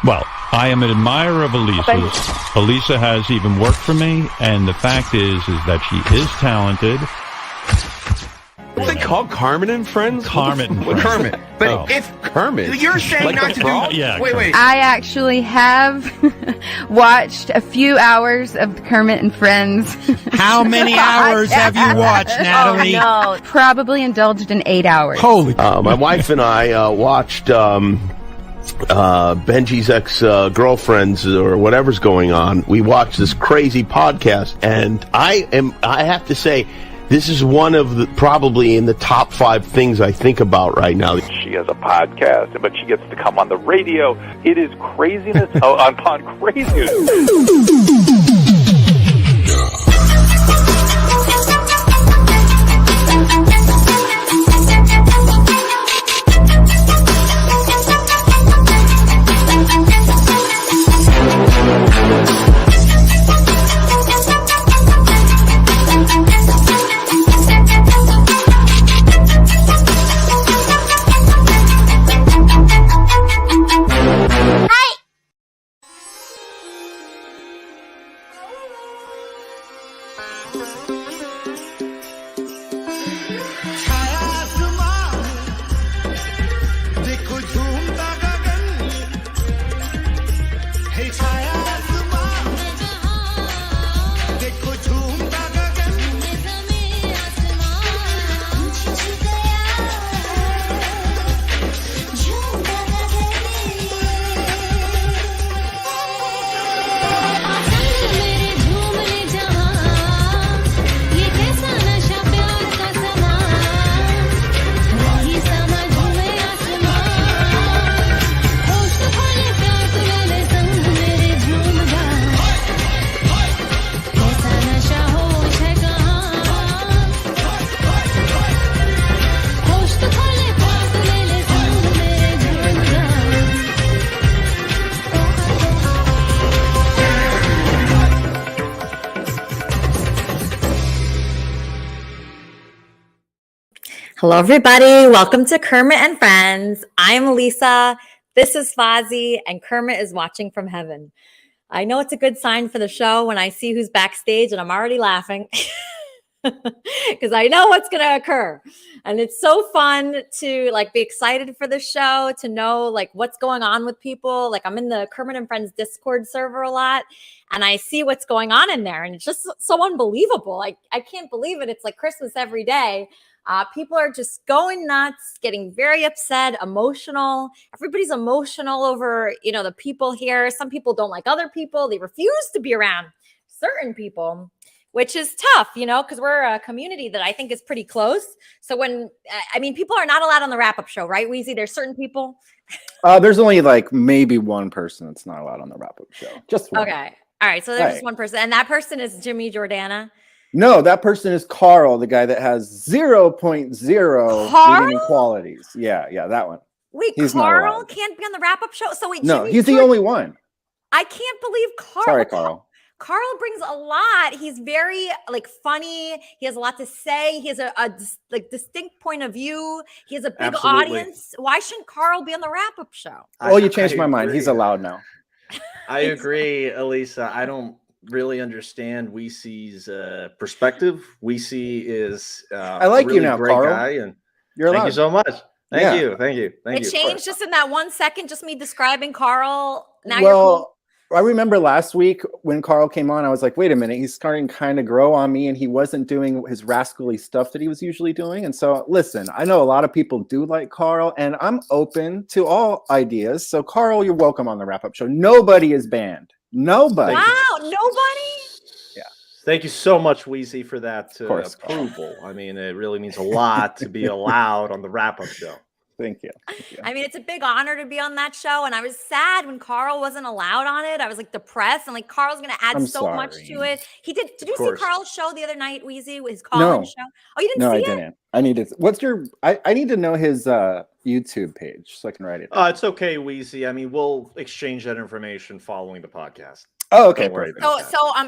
Well, I am an admirer of Elisa's. Elisa has even worked for me, and the fact is that she is talented. What they call Kermit and Friends? Kermit and Friends. Kermit. But if Kermit, you're saying like not to do... Yeah, wait. I actually have watched a few hours of Kermit and Friends. How many hours have you watched, Natalie? Oh, no. Probably indulged in 8 hours. Holy. my wife and I watched Benji's ex-girlfriends or whatever's going on. We watched this crazy podcast, and I have to say, this is one of the probably in the top 5 things I think about right now. She has a podcast, but she gets to come on the radio. It is craziness upon craziness. Hello, everybody. Welcome to Kermit and Friends. I'm Elisa. This is Fozzie, and Kermit is watching from heaven. I know it's a good sign for the show when I see who's backstage, and I'm already laughing because I know what's going to occur. And it's so fun to be excited for the show, to know what's going on with people. I'm in the Kermit and Friends Discord server a lot, and I see what's going on in there, and it's just so unbelievable. I can't believe it. It's like Christmas every day. People are just going nuts, getting very upset, emotional. Everybody's emotional over, the people here. Some people don't like other people. They refuse to be around certain people, which is tough, because we're a community that I think is pretty close. So people are not allowed on the wrap-up show, right, Weezy? There's certain people. There's only maybe one person that's not allowed on the wrap-up show. Just one. Okay. All right. So there's just one person. And that person is Jimmy Jordana. No, that person is Carl, the guy that has 0.0 reading qualities. Yeah, that one. Wait, Carl can't be on the wrap-up show? So wait, no, he's the only one. I can't believe Carl. Sorry, Carl. Carl brings a lot. He's very funny. He has a lot to say. He has a distinct point of view. He has a big audience. Why shouldn't Carl be on the wrap-up show? Well, you changed my mind. He's allowed now. I agree, Elisa. I don't really understand Weezy's perspective. Weezy is I like really you now, great Carl. Guy, and you're allowed. Thank you so much. Thank you. It changed just in that 1 second, just me describing Carl. Now you're cool. I remember last week when Carl came on, I was like, wait a minute, he's starting to kind of grow on me, and he wasn't doing his rascally stuff that he was usually doing. And so, listen, I know a lot of people do like Carl, and I'm open to all ideas. So, Carl, you're welcome on the wrap-up show. Nobody is banned. Nobody. Wow, nobody? Yeah. Thank you so much, Weezy, for that approval. I mean, it really means a lot to be allowed on the wrap-up show. Thank you. I mean, it's a big honor to be on that show, and I was sad when Carl wasn't allowed on it. I was depressed, and Carl's going to add much to it. He did. Did you see Carl's show the other night, Weezy, with his call-in show? Oh, you didn't see it? No, I didn't. I need to. What's your? I need to know his YouTube page so I can write it. It's okay, Weezy. I mean, we'll exchange that information following the podcast. Oh, okay. So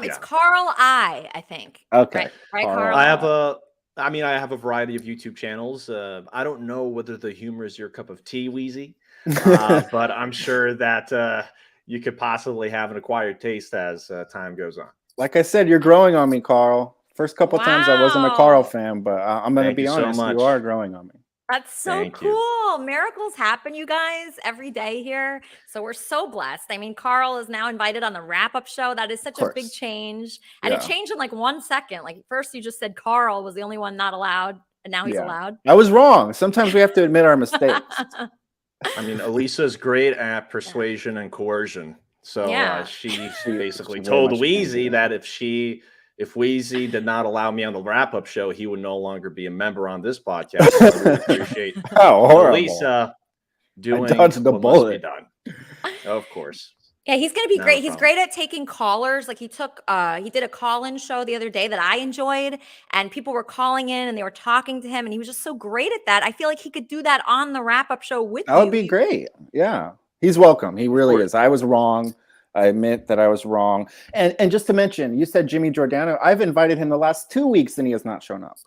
it's Carl I think. Okay. Right, Carl? I have a I mean, I have a variety of YouTube channels. I don't know whether the humor is your cup of tea, Wheezy, but I'm sure that you could possibly have an acquired taste as time goes on. Like I said, you're growing on me, Carl. First couple times I wasn't a Carl fan, but I'm going to Thank be you so honest, much. you are growing on me. That's so Thank you. cool. Miracles happen, you guys, every day here. So we're so blessed. I mean, Carl is now invited on the wrap-up show. That is such a big change. And it changed in like 1 second. Like first you just said Carl was the only one not allowed, and now he's allowed. I was wrong. Sometimes we have to admit our mistakes. I mean, Elisa's great at persuasion and coercion. So she basically told Wheezy that if Wheezy did not allow me on the wrap-up show, he would no longer be a member on this podcast. So I really appreciate Lisa doing what must be done. Of course. Yeah, he's going to be great. He's great at taking callers. Like he did a call-in show the other day that I enjoyed, and people were calling in and they were talking to him, and he was just so great at that. I feel like he could do that on the wrap-up show with you. That would be great. Yeah. He's welcome. He really is. I was wrong. I admit that I was wrong. And just to mention, you said Jimmy Giordano. I've invited him the last 2 weeks and he has not shown up.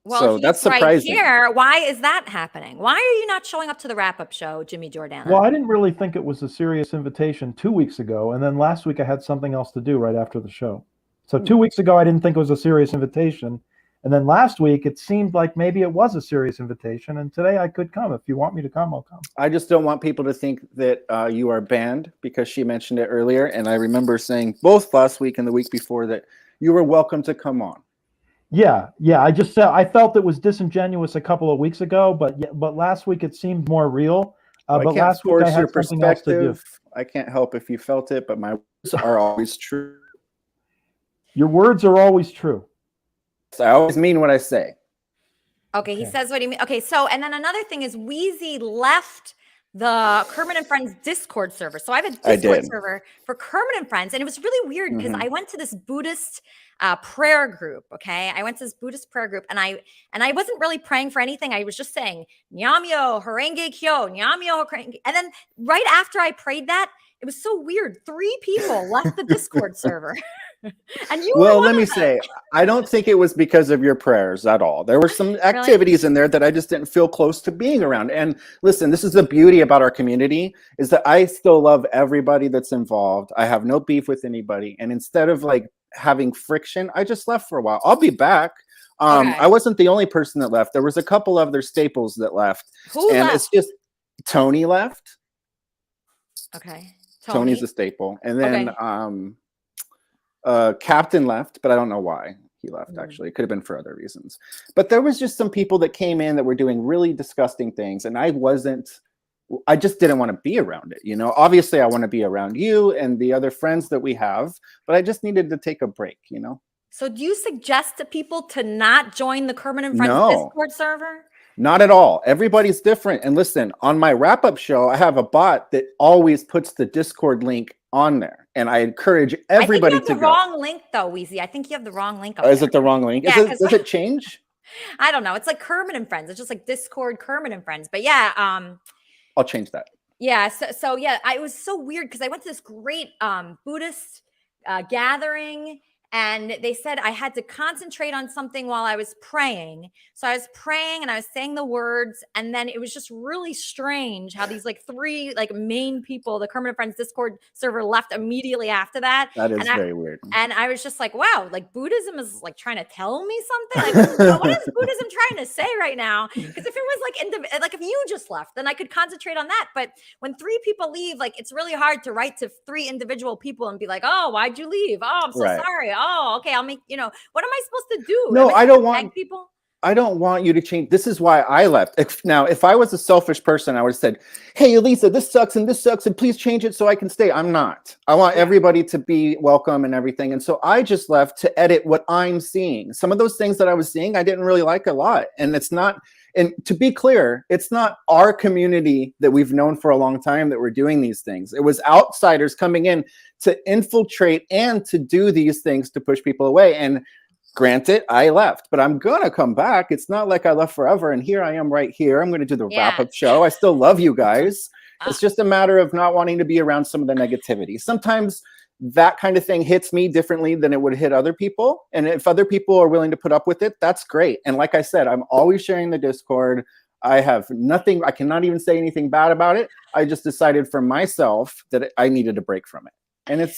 Well, so that's surprising. Right here. Why is that happening? Why are you not showing up to the wrap-up show, Jimmy Giordano? Well, I didn't really think it was a serious invitation 2 weeks ago. And then last week I had something else to do right after the show. So 2 weeks ago, I didn't think it was a serious invitation. And then last week, it seemed like maybe it was a serious invitation. And today I could come. If you want me to come, I'll come. I just don't want people to think that you are banned because she mentioned it earlier. And I remember saying both last week and the week before that you were welcome to come on. Yeah. I felt it was disingenuous a couple of weeks ago, but last week it seemed more real. But last week I had something else to do. I can't help if you felt it, but my words are always true. Your words are always true. So I always mean what I say. Okay, he says what he means. Okay, so and then another thing is Wheezy left the Kermit and Friends Discord server. So I have a Discord server for Kermit and Friends, and it was really weird because I went to this Buddhist prayer group. Okay, I went to this Buddhist prayer group, and I wasn't really praying for anything. I was just saying Nyamyo Horenge Kyo, Nyamyo Horenge, and then right after I prayed that, it was so weird. 3 people left the Discord server. And you let me say, I don't think it was because of your prayers at all. There were some activities in there that I just didn't feel close to being around. And listen, this is the beauty about our community is that I still love everybody that's involved. I have no beef with anybody. And instead of like having friction, I just left for a while. I'll be back. I wasn't the only person that left. There was a couple of their staples that left. Who left? It's just Tony left. Okay. Tony's a staple. And then Captain left, but I don't know why he left, actually. It could have been for other reasons. But there was just some people that came in that were doing really disgusting things, and I just didn't want to be around it, you know? Obviously, I want to be around you and the other friends that we have, but I just needed to take a break, you know? So do you suggest to people to not join the Kermit and Friends Discord server? Not at all. Everybody's different. And listen, on my wrap-up show, I have a bot that always puts the Discord link on there. And I encourage everybody to go. I think you have the wrong link, though, Wheezy. I think you have the wrong link. Is it the wrong link? Yeah, does it change? I don't know. It's like Kermit and Friends. It's just like Discord Kermit and Friends. But yeah. I'll change that. Yeah. So yeah, it was so weird because I went to this great Buddhist gathering. And they said I had to concentrate on something while I was praying. So I was praying and I was saying the words. And then it was just really strange how these like 3 like main people, the Kermit and Friends Discord server left immediately after that. That is very weird. And I was just like, wow, like Buddhism is like trying to tell me something. Like, what is Buddhism trying to say right now? Because if it was like if you just left, then I could concentrate on that. But when 3 people leave, like it's really hard to write to 3 individual people and be like, oh, why'd you leave? Oh, I'm so sorry. Oh, okay. I'll make, what am I supposed to do? No, I don't want people. I don't want you to change. This is why I left. If I was a selfish person, I would have said, hey, Elisa, this sucks and please change it so I can stay. I'm not. I want everybody to be welcome and everything. And so I just left to edit what I'm seeing. Some of those things that I was seeing, I didn't really like a lot. And it's not, and to be clear, it's not our community that we've known for a long time that we're doing these things. It was outsiders coming in to infiltrate and to do these things to push people away. And granted, I left, but I'm going to come back. It's not like I left forever. And here I am right here. I'm going to do the wrap-up show. I still love you guys. It's just a matter of not wanting to be around some of the negativity. Sometimes that kind of thing hits me differently than it would hit other people. And if other people are willing to put up with it, that's great. And like I said, I'm always sharing the Discord. I have nothing, I cannot even say anything bad about it. I just decided for myself that I needed a break from it. And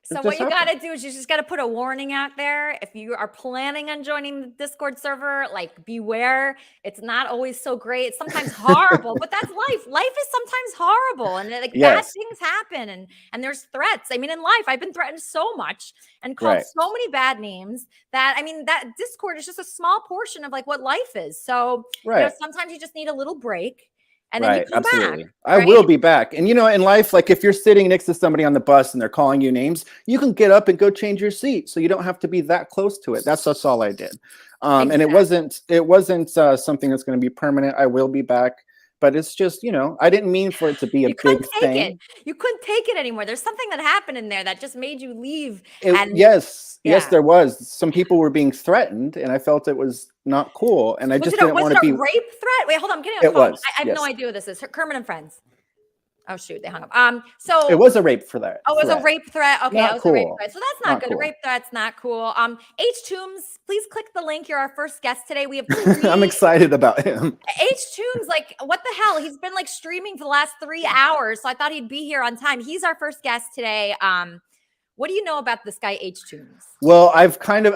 so what you got to do is you just got to put a warning out there. If you are planning on joining the Discord server, like beware. It's not always so great. It's sometimes horrible, but that's life. Life is sometimes horrible, and like bad things happen, and there's threats. I mean, in life, I've been threatened so much and called so many bad names that, I mean, that Discord is just a small portion of like what life is. So you know, sometimes you just need a little break. And then you come back. I will be back. And, you know, in life, like if you're sitting next to somebody on the bus and they're calling you names, you can get up and go change your seat. So you don't have to be that close to it. That's all I did. And it wasn't something that's going to be permanent. I will be back. But it's just, you know, I didn't mean for it to be a big thing. You couldn't take it anymore. There's something that happened in there that just made you leave. Yes, there was. Some people were being threatened, and I felt it was not cool. And I just didn't want to be. Was it a rape threat? Wait, hold on. I'm getting a phone. I have no idea what this is. Kermit and Friends. Oh shoot, they hung up. So it was a rape threat. Oh, it was a rape threat. Okay, it was a rape threat. So that's not good. A rape threat's not cool. H Toombs, please click the link. You're our first guest today. We have I'm excited about him. H Toombs, like what the hell? He's been like streaming for the last 3 hours, so I thought he'd be here on time. He's our first guest today. What do you know about this guy, H Toombs? Well, I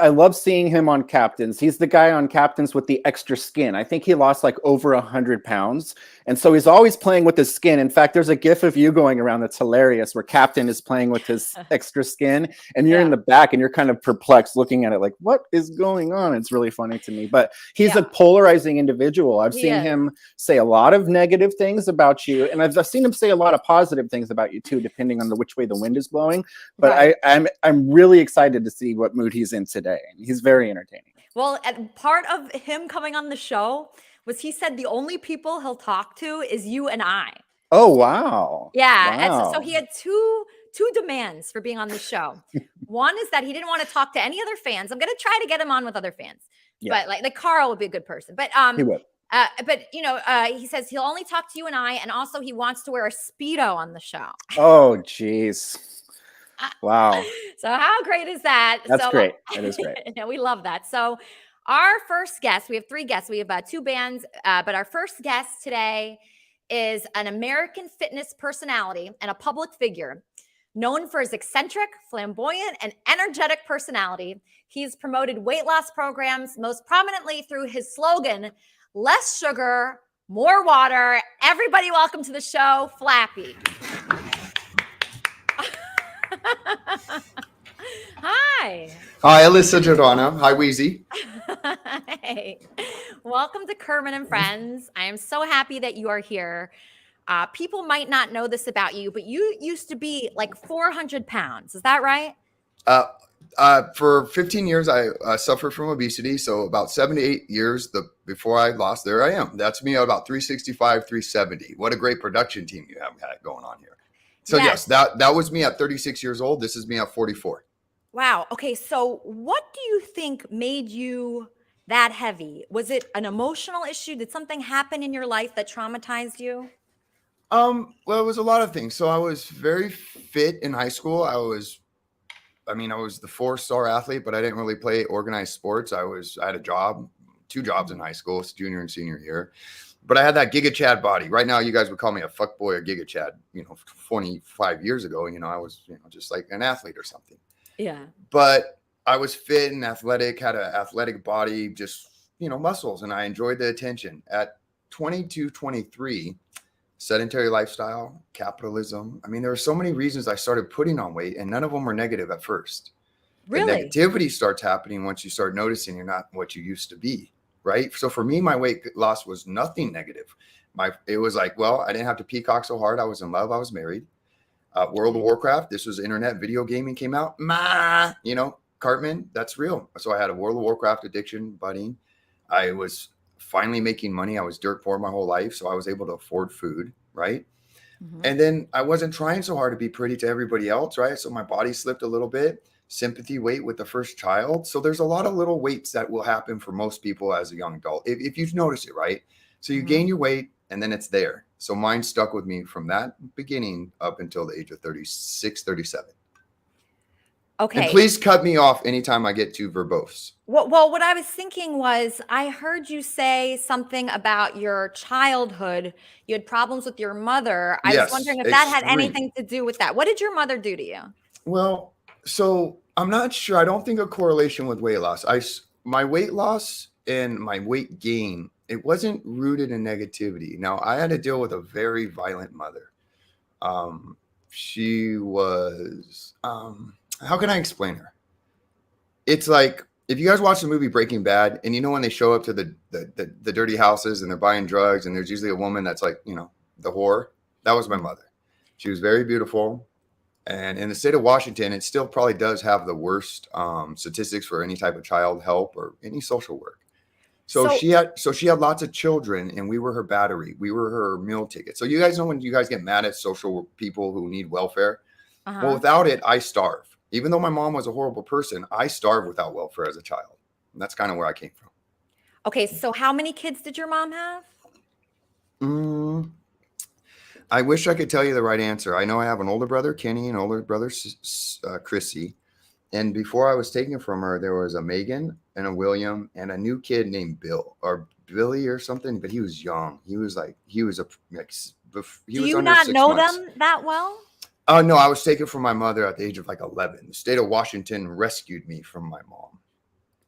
love seeing him on Captains. He's the guy on Captains with the extra skin. I think he lost like over 100 pounds. And so he's always playing with his skin. In fact, there's a gif of you going around that's hilarious where Captain is playing with his extra skin and you're in the back and you're kind of perplexed looking at it like, what is going on? It's really funny to me. But he's a polarizing individual. I've seen him say a lot of negative things about you. And I've seen him say a lot of positive things about you too, depending on which way the wind is blowing. But I'm really excited to see what mood he's in today. He's very entertaining. Well, part of him coming on the show was he said the only people he'll talk to is you and I. Oh, wow. Yeah. Wow. And so he had two demands for being on the show. One is that he didn't want to talk to any other fans. I'm going to try to get him on with other fans. But like Carl would be a good person. But he would. But you know, he says he'll only talk to you and I, and also he wants to wear a Speedo on the show. Oh, geez. Wow. So how great is that? That's great. That is great. Yeah, we love that. So our first guest, we have 3 guests. We have 2 bands, but our first guest today is an American fitness personality and a public figure known for his eccentric, flamboyant, and energetic personality. He's promoted weight loss programs, most prominently through his slogan, less sugar, more water. Everybody welcome to the show, Flappy. Hi. Hi, Alyssa Jordana. Hi, Wheezy. Hey, welcome to Kermit and Friends. I am so happy that you are here. People might not know this about you, but you used to be like 400 pounds. Is that right? For 15 years, I suffered from obesity. So about 7 to 8 years before I lost, there I am. That's me at about 365, 370. What a great production team you have going on here. So yes, that was me at 36 years old. This is me at 44. Wow. Okay. So what do you think made you that heavy? Was it an emotional issue? Did something happen in your life that traumatized you? Well, it was a lot of things. So I was very fit in high school. I was the 4-star athlete, but I didn't really play organized sports. I had a job, 2 jobs in high school, junior and senior year. But I had that Giga Chad body. Right now, you guys would call me a fuck boy or Giga Chad. 25 years ago, I was, just like an athlete or something. Yeah. But I was fit and athletic, had an athletic body, just, muscles. And I enjoyed the attention. At 22, 23, sedentary lifestyle, capitalism. I mean, there were so many reasons I started putting on weight, and none of them were negative at first. Really? The negativity starts happening once you start noticing you're not what you used to be. Right. So for me, my weight loss was nothing negative. It was like, well, I didn't have to peacock so hard. I was in love. I was married. World of Warcraft. This was internet video gaming came out. Cartman, that's real. So I had a World of Warcraft addiction, budding. I was finally making money. I was dirt poor my whole life. So I was able to afford food. Right. Mm-hmm. And then I wasn't trying so hard to be pretty to everybody else. Right. So my body slipped a little bit. Sympathy weight with the first child. So there's a lot of little weights that will happen for most people as a young adult, if you've noticed it, right? So you gain your weight and then it's there. So mine stuck with me from that beginning up until the age of 36, 37. Okay. And please cut me off anytime I get too verbose. Well, what I was thinking was I heard you say something about your childhood. You had problems with your mother. I was wondering if that had anything to do with that. What did your mother do to you? Well, so I'm not sure. I don't think a correlation with weight loss. My weight loss and my weight gain, it wasn't rooted in negativity. Now, I had to deal with a very violent mother. She was, how can I explain her? It's like, if you guys watch the movie Breaking Bad, and you know when they show up to the dirty houses and they're buying drugs, and there's usually a woman that's like, the whore. That was my mother. She was very beautiful. And in the state of Washington, it still probably does have the worst statistics for any type of child help or any social work. So she had lots of children, and we were her battery. We were her meal ticket. So you guys know when you guys get mad at social people who need welfare? Well, without it, I starve. Even though my mom was a horrible person, I starved without welfare as a child. And that's kind of where I came from. Okay, so how many kids did your mom have? I wish I could tell you the right answer. I know I have an older brother, Kenny, and older brother, Chrissy. And before I was taken from her, there was a Megan and a William and a new kid named Bill or Billy or something. But he was young. He was under 6 months. Do you not know them that well? Oh, no, I was taken from my mother at the age of 11. The state of Washington rescued me from my mom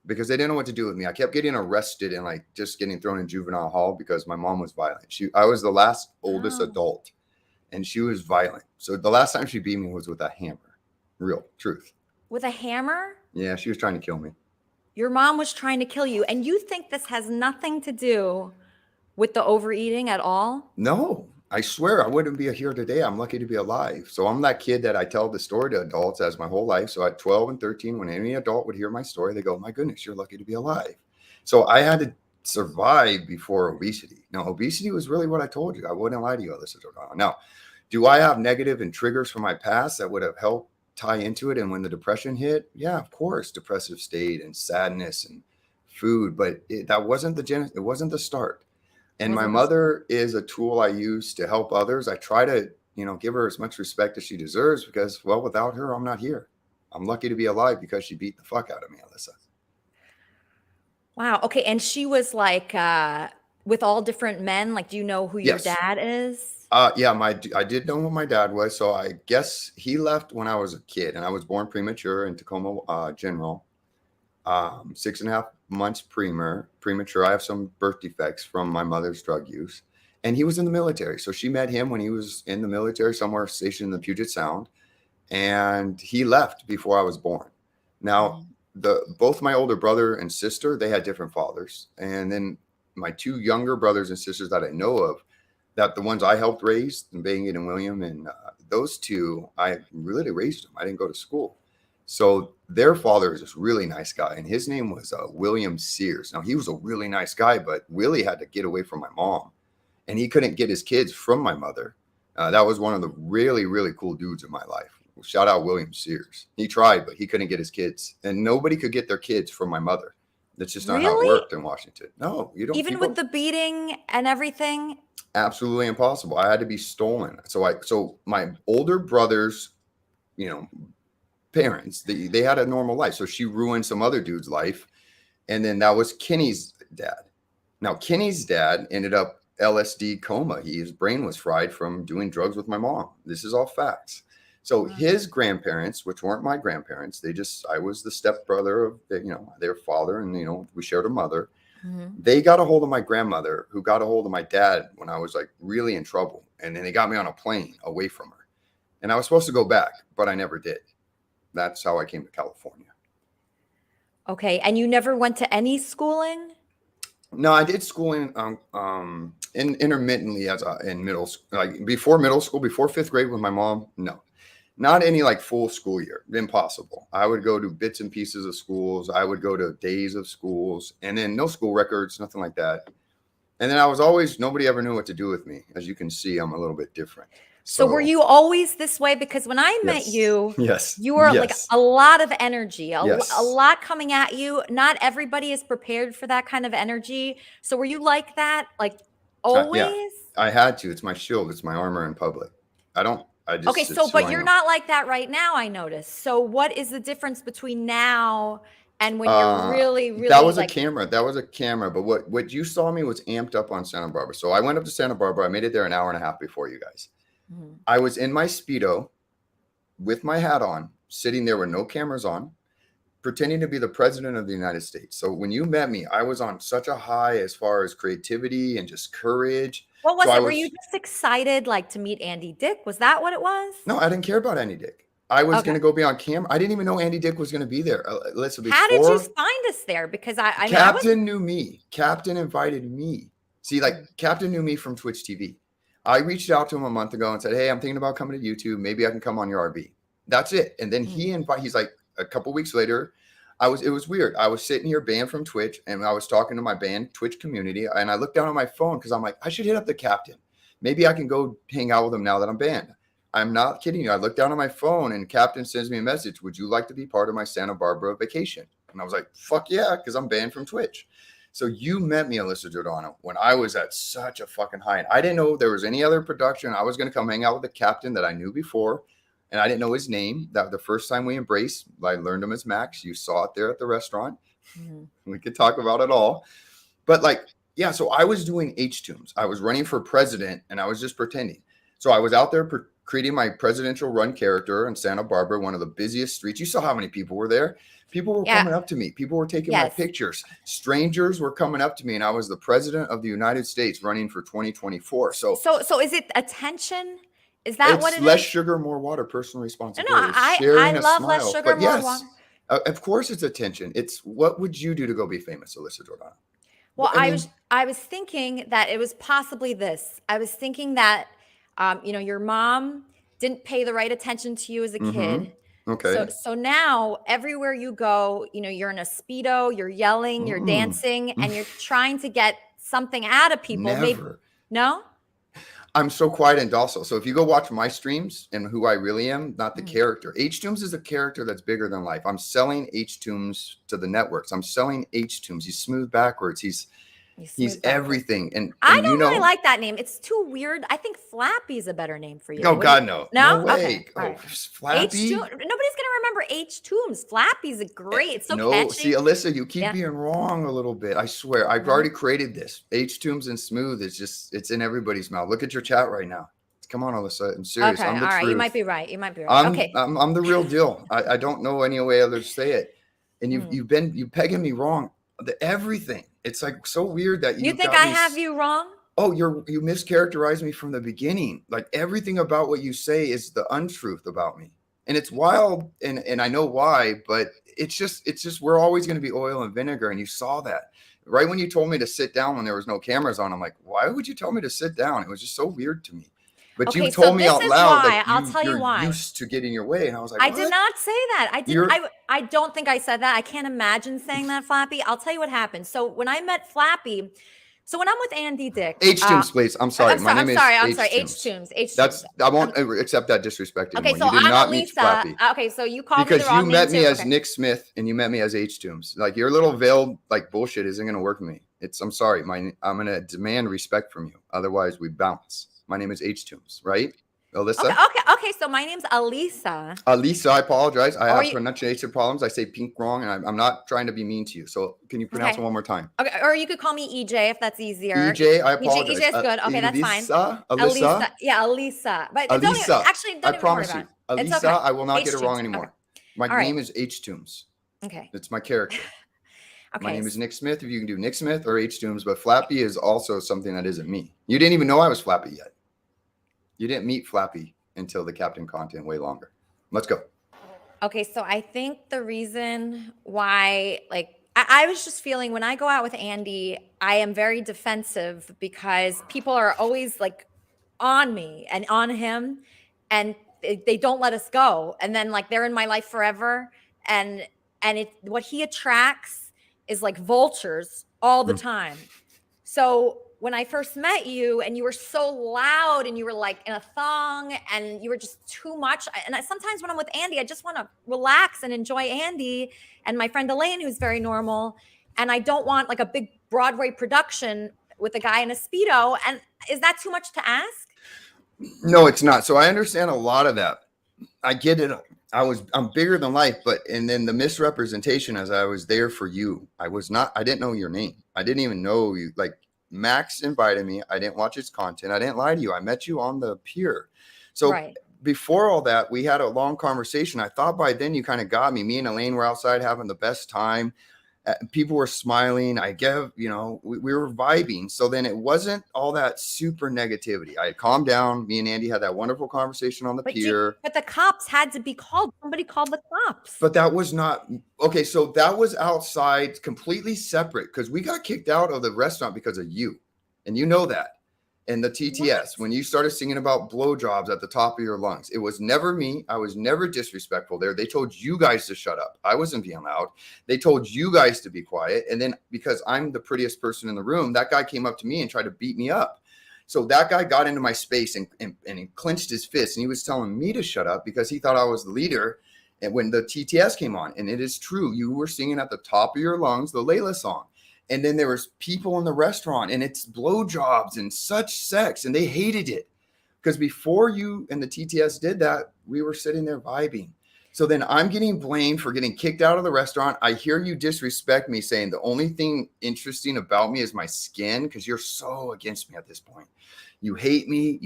because they didn't know what to do with me. I kept getting arrested and just getting thrown in juvenile hall because my mom was violent. I was the last oldest adult, and she was violent. So the last time she beat me was with a hammer. Real truth. With a hammer? Yeah, she was trying to kill me. Your mom was trying to kill you, and you think this has nothing to do with the overeating at all? No. I swear I wouldn't be here today. I'm lucky to be alive. So I'm that kid that I tell the story to adults as my whole life. So at 12 and 13, when any adult would hear my story, they go, my goodness, you're lucky to be alive. So I had to survive before obesity. Now, obesity was really what I told you. I wouldn't lie to you, Alyssa. Now, do I have negative and triggers from my past that would have helped tie into it? And when the depression hit, yeah, of course, depressive state and sadness and food, but that wasn't it wasn't the start. And my mother is a tool I use to help others. I try to, give her as much respect as she deserves because, well, without her, I'm not here. I'm lucky to be alive because she beat the fuck out of me, Alyssa. Wow. Okay. And she was with all different men. Do you know who your dad is? Yeah, I did know who my dad was. So I guess he left when I was a kid, and I was born premature in Tacoma General. 6.5 months premature. I have some birth defects from my mother's drug use, and he was in the military. So she met him when he was in the military somewhere stationed in the Puget Sound, and he left before I was born. Now, both my older brother and sister, they had different fathers, and then my two younger brothers and sisters that I know of, that the ones I helped raise, Megan and William, and those two, I really raised them. I didn't go to school. So their father is this really nice guy, and his name was William Sears. Now, he was a really nice guy, but Willie had to get away from my mom, and he couldn't get his kids from my mother. That was one of the really, really cool dudes in my life. Shout out William Sears. He tried, but he couldn't get his kids, and nobody could get their kids from my mother. That's just not how it worked in Washington. No, you don't. Even with the beating and everything? Absolutely impossible. I had to be stolen. So my older brothers, parents, they had a normal life. So she ruined some other dude's life. And then that was Kenny's dad. Now, Kenny's dad ended up LSD coma. His brain was fried from doing drugs with my mom. This is all facts. So his grandparents, which weren't my grandparents, I was the stepbrother of their father, and we shared a mother. They got a hold of my grandmother, who got a hold of my dad when I was really in trouble. And then they got me on a plane away from her. And I was supposed to go back, but I never did. That's how I came to California. Okay. And you never went to any schooling? No, I did schooling intermittently in middle school, before middle school, before 5th grade with my mom. No, not any full school year. Impossible. I would go to bits and pieces of schools. I would go to days of schools, and then no school records, nothing like that. And then I was nobody ever knew what to do with me. As you can see, I'm a little bit different. So were you always this way? Because when I met you, you were a lot of energy, a lot coming at you. Not everybody is prepared for that kind of energy. So were you like that? Always? I had to. It's my shield. It's my armor in public. I don't Okay, so but you're not like that right now, I noticed. So what is the difference between now and when you're really that was like, a camera. That was a camera. But what you saw me was amped up on Santa Barbara. So I went up to Santa Barbara. I made it there an hour and a half before you guys. I was in my Speedo with my hat on, sitting there with no cameras on, pretending to be the president of the United States. So when you met me, I was on such a high as far as creativity and just courage. What was it? Were you just excited like to meet Andy Dick? Was that what it was? No, I didn't care about Andy Dick. I was going to go be on camera. I didn't even know Andy Dick was going to be there. Listen, how did you find us there? Because Captain knew me. Captain invited me. See, like Captain knew me from Twitch TV. I reached out to him a month ago and said, "Hey, I'm thinking about coming to YouTube. Maybe I can come on your RV." That's it. And then he's like, a couple weeks later, it was weird. I was sitting here banned from Twitch and I was talking to my banned Twitch community and I looked down on my phone because I'm like, I should hit up the captain. Maybe I can go hang out with him now that I'm banned. I'm not kidding you. I looked down on my phone and Captain sends me a message. Would you like to be part of my Santa Barbara vacation? And I was like, fuck yeah, because I'm banned from Twitch. So you met me, Alyssa Giordano, when I was at such a fucking high. And I didn't know there was any other production. I was going to come hang out with the captain that I knew before. And I didn't know his name. That the first time we embraced, I learned him as Max. You saw it there at the restaurant. We could talk about it all. But like, yeah, so I was doing H-Tombs. I was running for president and I was just pretending. So I was out there creating my presidential run character in Santa Barbara, one of the busiest streets. You saw how many people were there. People were coming up to me. People were taking my pictures. Strangers were coming up to me, and I was the president of the United States running for 2024. So is it attention? Is that what it is? Less sugar, more water, personal responsibility. No, I love less sugar, more water. Of course it's attention. It's what would you do to go be famous, Alyssa Giordano? Well, I was thinking that it was possibly this. I was thinking that your mom didn't pay the right attention to you as a kid. Okay. So now everywhere you go, you're in a Speedo, you're yelling, you're dancing, and you're trying to get something out of people. Never. No? I'm so quiet and docile. So if you go watch my streams and who I really am, not the character. H-Tombs is a character that's bigger than life. I'm selling H-Tombs to the networks. I'm selling H-Tombs. He's smooth backwards. He's everything. And I don't really like that name. It's too weird. I think Flappy is a better name for you. Oh, God, no. No way. Okay. Oh, Flappy? Nobody's going to remember H-Tombs. Flappy's great. It's so catchy. See, Alyssa, you keep being wrong a little bit. I swear. I've already created this. H-Tombs and smooth. It's in everybody's mouth. Look at your chat right now. Come on, Alyssa. I'm serious. Okay, I'm the all right. truth. You might be right. Okay. I'm the real deal. I don't know any way other to say it. And you pegging me wrong. Everything. It's like so weird that you think I have you wrong. Oh, you mischaracterized me from the beginning. Like everything about what you say is the untruth about me, and it's wild. And I know why, but it's just we're always going to be oil and vinegar. And you saw that right when you told me to sit down when there was no cameras on. I'm like, why would you tell me to sit down? It was just so weird to me. But you told me out loud that you're used to getting your way. And I was like, I did not say that. I don't think I said that. I can't imagine saying that, Flappy. I'll tell you what happened. So when I met Flappy, when I'm with Andy Dick. H-Tombs, please. I'm sorry. My name is H-Tombs. I won't accept that disrespect anymore. Okay, so you did not I'm meet Lisa. Flappy. Okay, so you called me the wrong name. Because you met me as Nick Smith and you met me as H-Tombs. Like your little veiled like bullshit isn't going to work with me. I'm sorry. I'm going to demand respect from you. Otherwise we bounce. My name is H-Tombs, right? Alyssa? Okay. So my name's Alisa. Alisa, I apologize. I have pronunciation problems. I say pink wrong, and I'm not trying to be mean to you. So can you pronounce it one more time? Okay, or you could call me EJ if that's easier. EJ, I apologize. EJ is good. Okay, that's fine. Alisa? Yeah, Alisa. But Alisa. don't even promise worry you. About it. Alisa, okay. I will not get it wrong anymore. Okay. My name is H-Tombs. Okay. It's my character. Okay. My name is Nick Smith. If you can do Nick Smith or H-Tombs, but Flappy is also something that isn't me. You didn't even know I was Flappy yet. You didn't meet Flappy until the Captain content way longer. Let's go. Okay, so I think the reason why, I was just feeling when I go out with Andy, I am very defensive because people are always on me and on him, and they don't let us go. And then they're in my life forever. And what he attracts is vultures all the time. So when I first met you and you were so loud and you were in a thong and you were just too much. And sometimes when I'm with Andy, I just want to relax and enjoy Andy and my friend Elaine, who's very normal. And I don't want a big Broadway production with a guy in a Speedo. And is that too much to ask? No, it's not. So I understand a lot of that. I get it. I'm bigger than life, and then the misrepresentation as I was there for you. I didn't know your name. I didn't even know you. Like Max invited me. I didn't watch his content. I didn't lie to you. I met you on the pier. So before all that, we had a long conversation. I thought by then you kind of got me. Me and Elaine were outside having the best time. People were smiling. We were vibing. So then it wasn't all that super negativity. I had calmed down. Me and Andy had that wonderful conversation on the pier. But the cops had to be called. Somebody called the cops. But that was not okay. So that was outside, completely separate, because we got kicked out of the restaurant because of you, and you know that. And the TTS, when you started singing about blowjobs at the top of your lungs, it was never me. I was never disrespectful there. They told you guys to shut up. I wasn't being loud. They told you guys to be quiet. And then because I'm the prettiest person in the room, that guy came up to me and tried to beat me up. So that guy got into my space and he clenched his fist, and he was telling me to shut up because he thought I was the leader. And when the TTS came on, and it is true, you were singing at the top of your lungs, the Layla song. And then there was people in the restaurant, and it's blowjobs and such sex, and they hated it because before you and the TTS did that, we were sitting there vibing. So then I'm getting blamed for getting kicked out of the restaurant. I hear you disrespect me, saying the only thing interesting about me is my skin, because you're so against me at this point. You hate me.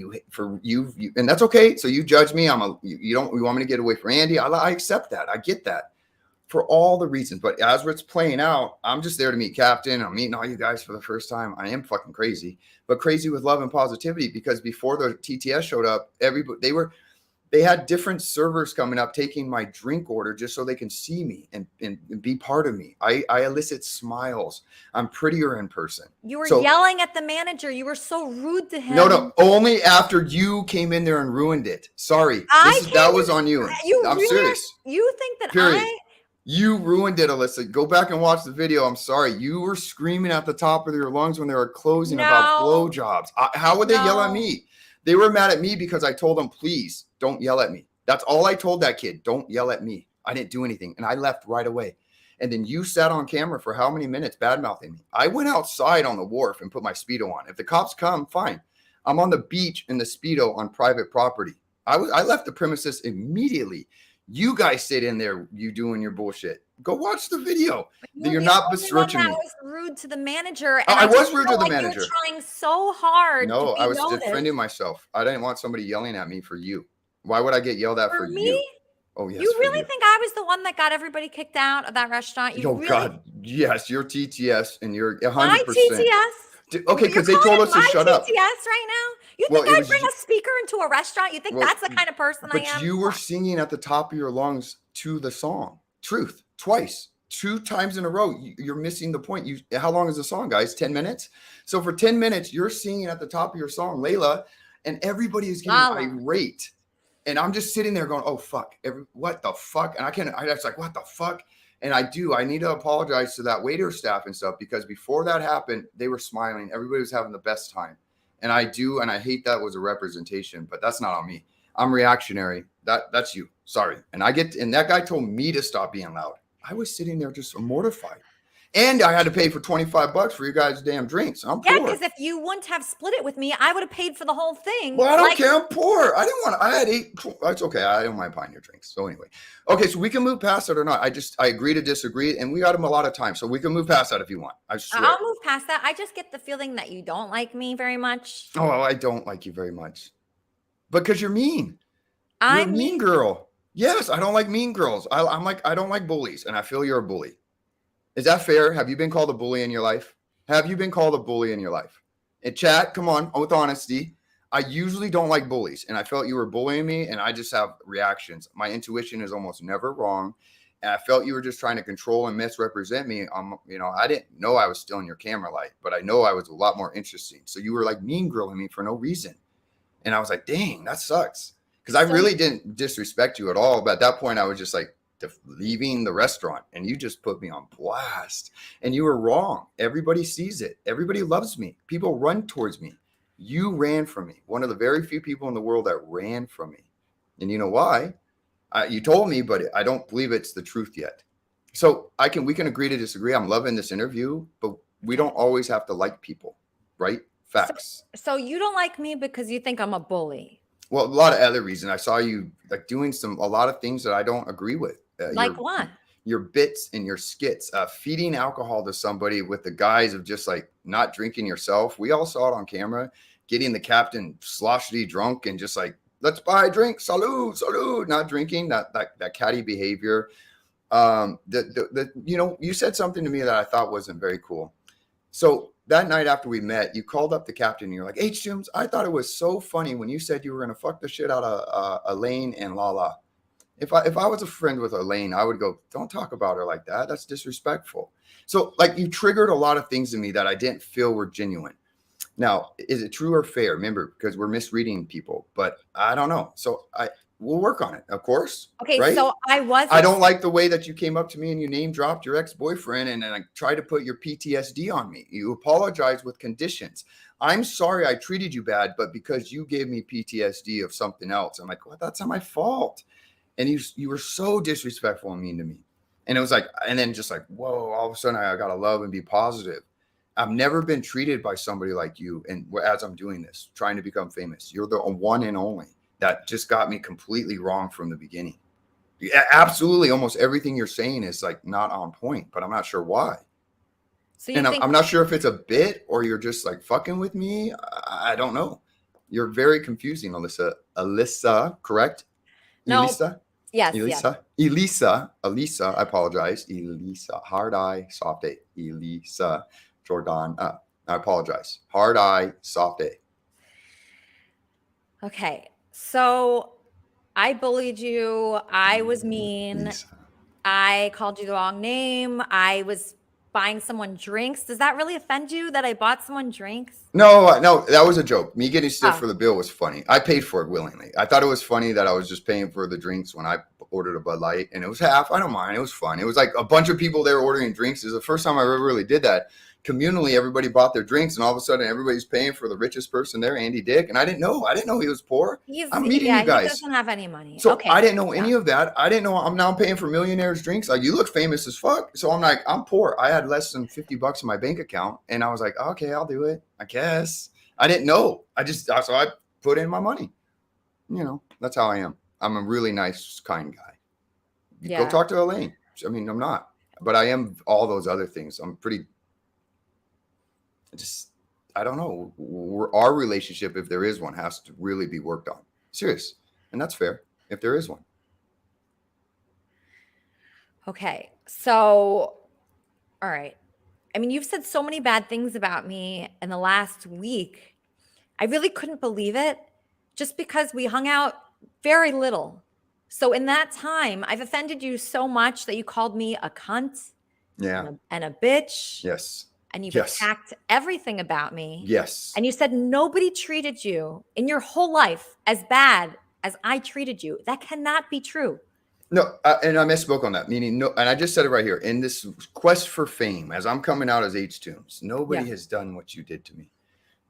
And that's okay. So you judge me. You want me to get away from Andy. I accept that. I get that. For all the reasons, but as it's playing out, I'm just there to meet Captain. I'm meeting all you guys for the first time. I am fucking crazy, but crazy with love and positivity, because before the TTS showed up, they had different servers coming up, taking my drink order just so they can see me and be part of me. I elicit smiles. I'm prettier in person. You were yelling at the manager. You were so rude to him. No, only after you came in there and ruined it. Sorry. That was on you. I'm serious. You think that Period. You ruined it, Alyssa. Go back and watch the video. I'm sorry. You were screaming at the top of your lungs when they were closing about blowjobs. How would they yell at me? They were mad at me because I told them, please don't yell at me. That's all I told that kid. Don't yell at me. I didn't do anything. And I left right away. And then you sat on camera for how many minutes bad-mouthing me? I went outside on the wharf and put my Speedo on. If the cops come, fine. I'm on the beach in the Speedo on private property. I left the premises immediately. You guys sit in there, you doing your bullshit. Go watch the video. You're not besmirching me. I was rude to the manager. And I was rude to the manager. You were trying so hard. No, I was defending myself. I didn't want somebody yelling at me for you. Why would I get yelled at for me? You? Oh, yes. You really think I was the one that got everybody kicked out of that restaurant? God, yes, you're TTS, and you're 100%. My TTS? Okay, because they told us to shut up. TTS right now? You think I'd bring a speaker into a restaurant? You think that's the kind of person I am? But you were singing at the top of your lungs to the song. Truth. Twice. 2 times in a row. You're missing the point. How long is the song, guys? 10 minutes? So for 10 minutes, you're singing at the top of your song, Layla, and everybody is getting irate. And I'm just sitting there going, oh, fuck. What the fuck? And I was like, what the fuck? And I need to apologize to that waiter staff and stuff, because before that happened, they were smiling. Everybody was having the best time. And I hate that was a representation, but that's not on me. I'm reactionary. That's you. Sorry. And that guy told me to stop being loud. I was sitting there just mortified. And I had to pay for $25 for your guys' damn drinks. I'm poor. Yeah, because if you wouldn't have split it with me, I would have paid for the whole thing. Well, I don't care. I'm poor. I had 8. That's okay. I don't mind buying your drinks. So anyway. Okay, so we can move past it or not. I agree to disagree, and we got him a lot of time. So we can move past that if you want. I swear. I'll move past that. I just get the feeling that you don't like me very much. Oh, I don't like you very much. Because you're mean. You're a mean girl. Yes, I don't like mean girls. I don't like bullies, and I feel you're a bully. Is that fair? Have you been called a bully in your life? Have you been called a bully in your life? And chat, come on, with honesty. I usually don't like bullies, and I felt you were bullying me, and I just have reactions. My intuition is almost never wrong, and I felt you were just trying to control and misrepresent me. I didn't know I was still in your camera light, but I know I was a lot more interesting. So you were like mean girling me for no reason, and I was like, dang, that sucks, because I really didn't disrespect you at all. But at that point, I was just like, leaving the restaurant, and you just put me on blast, and you were wrong. Everybody sees it. Everybody loves me. People run towards me. You ran from me. One of the very few people in the world that ran from me. And you know why? You told me, but I don't believe it's the truth yet. So we can agree to disagree. I'm loving this interview, but we don't always have to like people, right? Facts. So you don't like me because you think I'm a bully. Well, a lot of other reasons. I saw you like doing a lot of things that I don't agree with. Like what? Your bits and your skits, feeding alcohol to somebody with the guise of just like not drinking yourself. We all saw it on camera, getting the captain sloshily drunk and just like, let's buy a drink, salute, not drinking, that catty behavior. You said something to me that I thought wasn't very cool. So that night after we met, you called up the captain and you're like, H. Toombs, I thought it was so funny when you said you were going to fuck the shit out of Elaine and Lala. If I was a friend with Elaine, I would go, don't talk about her like that. That's disrespectful. So like you triggered a lot of things in me that I didn't feel were genuine. Now, is it true or fair? Remember, because we're misreading people, but I don't know. So we'll work on it, of course. Okay, right? so I don't like the way that you came up to me and you name dropped your ex-boyfriend and then tried to put your PTSD on me. You apologized with conditions. I'm sorry I treated you bad, but because you gave me PTSD of something else, I'm like, well, that's not my fault. And you were so disrespectful and mean to me. And it was like, and then just like, whoa, all of a sudden I got to love and be positive. I've never been treated by somebody like you. And as I'm doing this, trying to become famous, you're the one and only that just got me completely wrong from the beginning. Absolutely. Almost everything you're saying is like not on point, but I'm not sure why. So I'm not sure if it's a bit or you're just like fucking with me. I don't know. You're very confusing, Alyssa. Alyssa, correct? No. Elisa? Yes. Elisa. Yes. Elisa. I apologize. Elisa. Hard I, soft A. Elisa. Jordan. I apologize. Hard I, soft A. Okay. So I bullied you. I was mean. Elisa. I called you the wrong name. I was buying someone drinks. Does that really offend you that I bought someone drinks? No, that was a joke. Me getting stiff for the bill was funny. I paid for it willingly. I thought it was funny that I was just paying for the drinks when I ordered a Bud Light, and it was half. I don't mind. It was fun. It was like a bunch of people there ordering drinks. It was the first time I ever really did that. Communally, everybody bought their drinks, and all of a sudden, everybody's paying for the richest person there, Andy Dick. And I didn't know. I didn't know he was poor. I'm meeting you guys. He doesn't have any money. So okay. I didn't know any of that. I didn't know I'm now paying for millionaires' drinks. Like, you look famous as fuck. So I'm like, I'm poor. I had less than $50 in my bank account, and I was like, okay, I'll do it. I guess. I didn't know. So I put in my money. You know, that's how I am. I'm a really nice, kind guy. Go talk to Elaine. I mean, I'm not, but I am all those other things. I'm pretty. I don't know. Our relationship, if there is one, has to really be worked on. Serious. And that's fair if there is one. Okay. So, all right. I mean, you've said so many bad things about me in the last week. I really couldn't believe it just because we hung out very little. So in that time, I've offended you so much that you called me a cunt and a bitch. Yes. And you've attacked everything about me. Yes. And you said nobody treated you in your whole life as bad as I treated you. That cannot be true. No, and I misspoke on that. Meaning, no, and I just said it right here. In this quest for fame, as I'm coming out as H. Toombs, nobody has done what you did to me.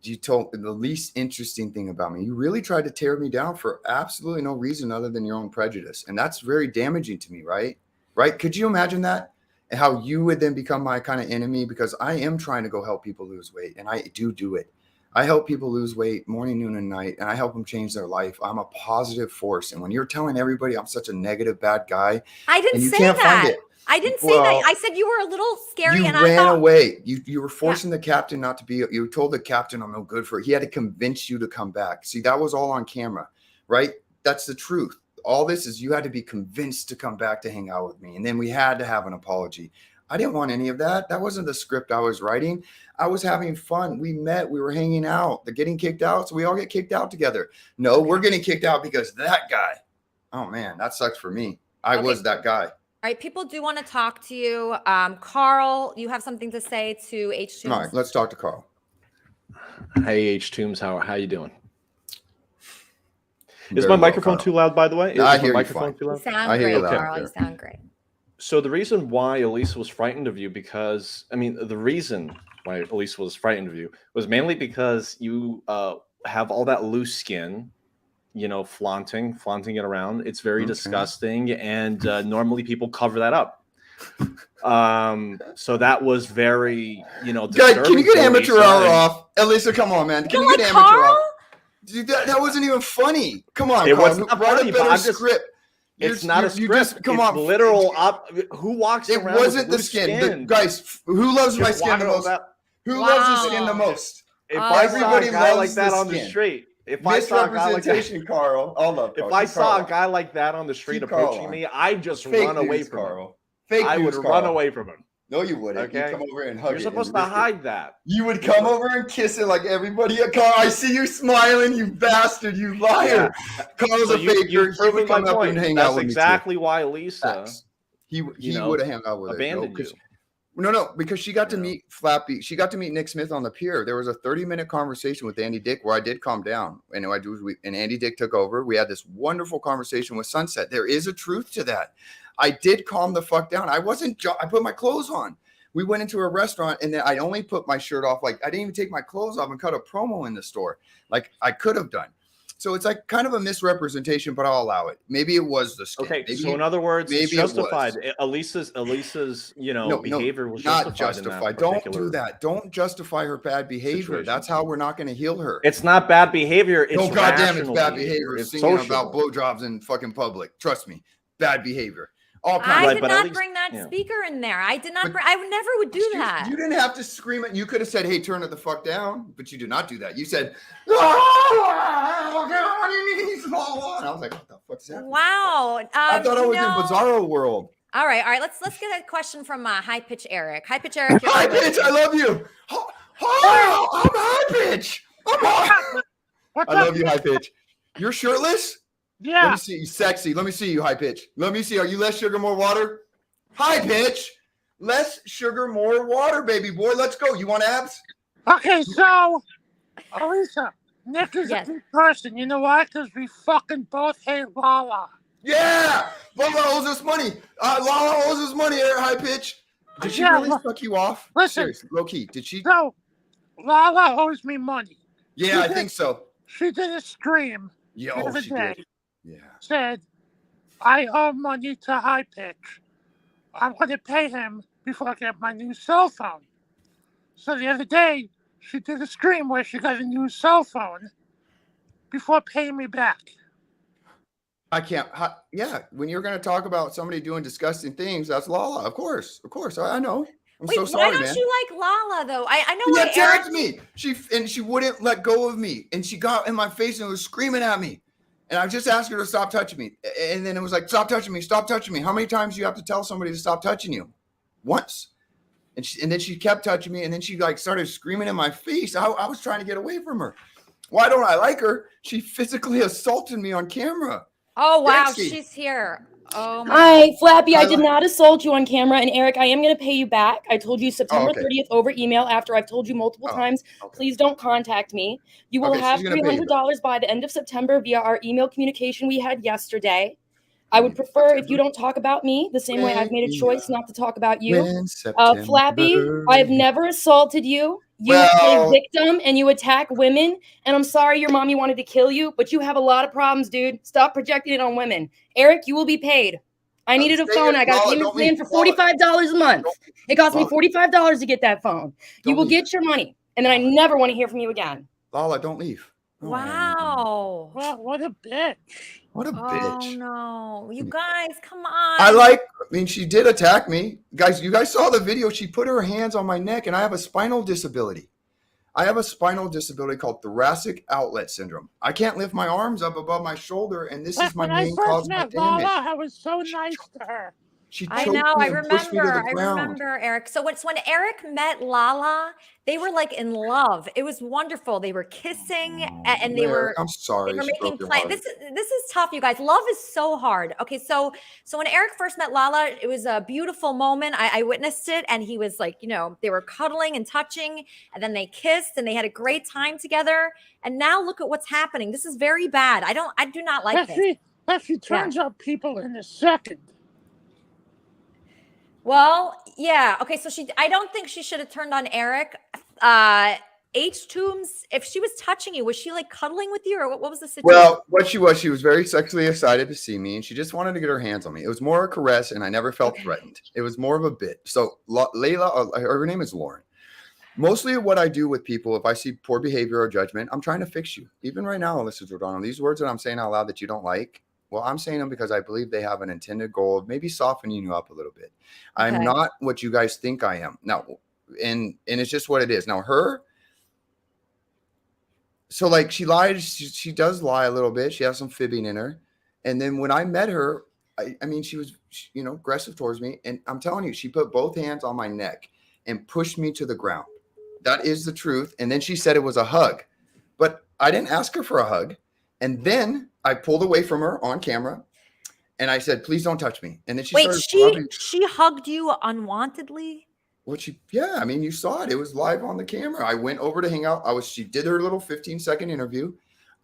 You told the least interesting thing about me. You really tried to tear me down for absolutely no reason other than your own prejudice. And that's very damaging to me, right? Right? Could you imagine that? And how you would then become my kind of enemy, because I am trying to go help people lose weight, and I do it. I help people lose weight morning, noon, and night, and I help them change their life. I'm a positive force. And when you're telling everybody I'm such a negative, bad guy, I didn't say that. I didn't say that. I said you were a little scary. You ran away. You were forcing the captain not to be. You told the captain I'm no good for it. He had to convince you to come back. See, that was all on camera, right? That's the truth. All this is you had to be convinced to come back to hang out with me. And then we had to have an apology. I didn't want any of that. That wasn't the script I was writing. I was having fun. We met. We were hanging out. They're getting kicked out. So we all get kicked out together. No, we're getting kicked out because that guy. Oh, man, that sucks for me. I was that guy. All right. People do want to talk to you. Carl, you have something to say to H. Toombs? All right. Let's talk to Carl. Hey, H. Toombs. How you doing? Is my microphone too loud, by the way? I hear you fine. You sound great, Carl. You sound great. So the reason why Elisa was frightened of you, the reason why Elisa was frightened of you was mainly because you have all that loose skin, you know, flaunting it around. It's very disgusting, and normally people cover that up. So that was very, disturbing. Can you get amateur hour off? Elisa, come on, man. Can you get amateur hour? Dude, that wasn't even funny. Come on, It Carl. was not Write funny, a but better I'm just- script. It's not a script. Come it's on, literal. Who walks It around? wasn't with the skin. skin? Guys, who loves my Just skin the walking most? around- Who loves the skin the most? If I saw a Everybody guy like loves that the on the skin. street, if I saw a guy like that, Misrepresentation, Carl. All love. if Carl. I Keep saw Carl a on. guy like that on the street Keep Carl approaching on. me, I'd just Fake run away news, from him. Carl. Fake I news, would Carl. run away from him. No, you wouldn't. Okay? You'd come over and hug You're it. supposed and to lick it. hide that. You would come over and kiss it like everybody at Carl. I see you smiling, you bastard, you liar. Carl's So a faker. He would proving come my up point. and hang That's out with exactly why Lisa, Facts. He know, would have hung out with abandoned her. you. No, because she got to meet Flappy. She got to meet Nick Smith on the pier. There was a 30-minute conversation with Andy Dick where I did calm down. And Andy Dick took over. We had this wonderful conversation with Sunset. There is a truth to that. I did calm the fuck down. I put my clothes on. We went into a restaurant and then I only put my shirt off. Like I didn't even take my clothes off and cut a promo in the store like I could have done. So it's like kind of a misrepresentation, but I'll allow it. Maybe it was the skin. Okay, Maybe, so in other words, it's maybe justified. Elisa's behavior was not justified. In that Don't particular do that. Don't justify her bad behavior. situation. That's how we're not going to heal her. It's not bad behavior. It's goddamn, it's rational bad behavior. It's Singing social. about blowjobs in fucking public. Trust me, bad behavior. All I kinds. did not bring that speaker in there. I did not. I would never would do that. You didn't have to scream it. You could have said, "Hey, turn it the fuck down," but you did not do that. You said, "Oh, and I was like, "What the fuck is that?" Wow. I thought I was in Bizarro world. All right. Let's get a question from High Pitch Eric. High Pitch Eric. High Pitch, I love you. Hi, I'm High Pitch. I love you, High Pitch. You're shirtless? Yeah. Let me see you, sexy. Let me see you, High Pitch. Let me see. Are you less sugar, more water? High Pitch. Less sugar, more water, baby boy. Let's go. You want abs? Okay, so, Elisa, Nick is a good person. You know why? Because we fucking both hate Lala. Yeah. Lala owes us money. Lala owes us money, High Pitch. Did she really suck you off? Listen. Seriously, low key. Did she? No. Lala owes me money. Yeah, I think so. She did a stream the other she day. did. Yeah. Said, I owe money to High Pitch. I'm going to pay him before I get my new cell phone. So the other day, she did a stream where she got a new cell phone before paying me back. I can't. Yeah, when you're going to talk about somebody doing disgusting things, that's Lala. Of course. I know. I'm Wait, so sorry, why don't man. you like Lala though? I know She why attacked Eric... me. She wouldn't let go of me, and she got in my face and was screaming at me. And I just asked her to stop touching me, and then it was like, "Stop touching me! Stop touching me!" How many times do you have to tell somebody to stop touching you? Once. And then she kept touching me, and then she like started screaming in my face. I was trying to get away from her. Why don't I like her? She physically assaulted me on camera. Oh wow, Sexy. she's here. Oh my Hi, Flappy. I did not assault you on camera. And Eric, I am going to pay you back. I told you September 30th over email after I've told you multiple times. Please don't contact me. You will have $300 by the end of September via our email communication we had yesterday. I would prefer if you don't talk about me the same way I've made a choice not to talk about you. Flappy, I have never assaulted you. You play victim and you attack women. And I'm sorry your mommy wanted to kill you, but you have a lot of problems, dude. Stop projecting it on women. Eric, you will be paid. I needed a phone. I got a payment plan for $45 a month. It cost me $45 to get that phone. You will get your money. And then I never want to hear from you again. Lala, don't leave. Wow. What a bitch. What a bitch. Oh no. You guys, come on. I mean, she did attack me. Guys, you guys saw the video. She put her hands on my neck, and I have a spinal disability. I have a spinal disability called thoracic outlet syndrome. I can't lift my arms up above my shoulder, and this is my main cause of my damage. I was so nice to her. I know. I remember, Eric. So when Eric met Lala, they were like in love. It was wonderful. They were kissing and they were. I'm sorry. They were making plans. This is tough, you guys. Love is so hard. Okay, so when Eric first met Lala, it was a beautiful moment. I witnessed it, and he was like, they were cuddling and touching, and then they kissed, and they had a great time together. And now look at what's happening. This is very bad. I do not like this. She turns up people in a second. Well, yeah. Okay, so I don't think she should have turned on Eric. H. Toombs, if she was touching you, was she like cuddling with you, or what was the situation? Well, what she was very sexually excited to see me, and she just wanted to get her hands on me. It was more a caress, and I never felt threatened. It was more of a bit. So Layla, her name is Lauren. Mostly what I do with people, if I see poor behavior or judgment, I'm trying to fix you. Even right now, Alyssa Giordano, these words that I'm saying out loud that you don't like, well, I'm saying them because I believe they have an intended goal of maybe softening you up a little bit. Okay. I'm not what you guys think I am. Now, and it's just what it is. Now, so like she lied, she does lie a little bit. She has some fibbing in her. And then when I met her, I mean, she was, aggressive towards me. And I'm telling you, she put both hands on my neck and pushed me to the ground. That is the truth. And then she said it was a hug, but I didn't ask her for a hug. And then I pulled away from her on camera and I said, please don't touch me. And then she she hugged you unwantedly? Well, I mean, you saw it. It was live on the camera. I went over to hang out. She did her little 15-second interview.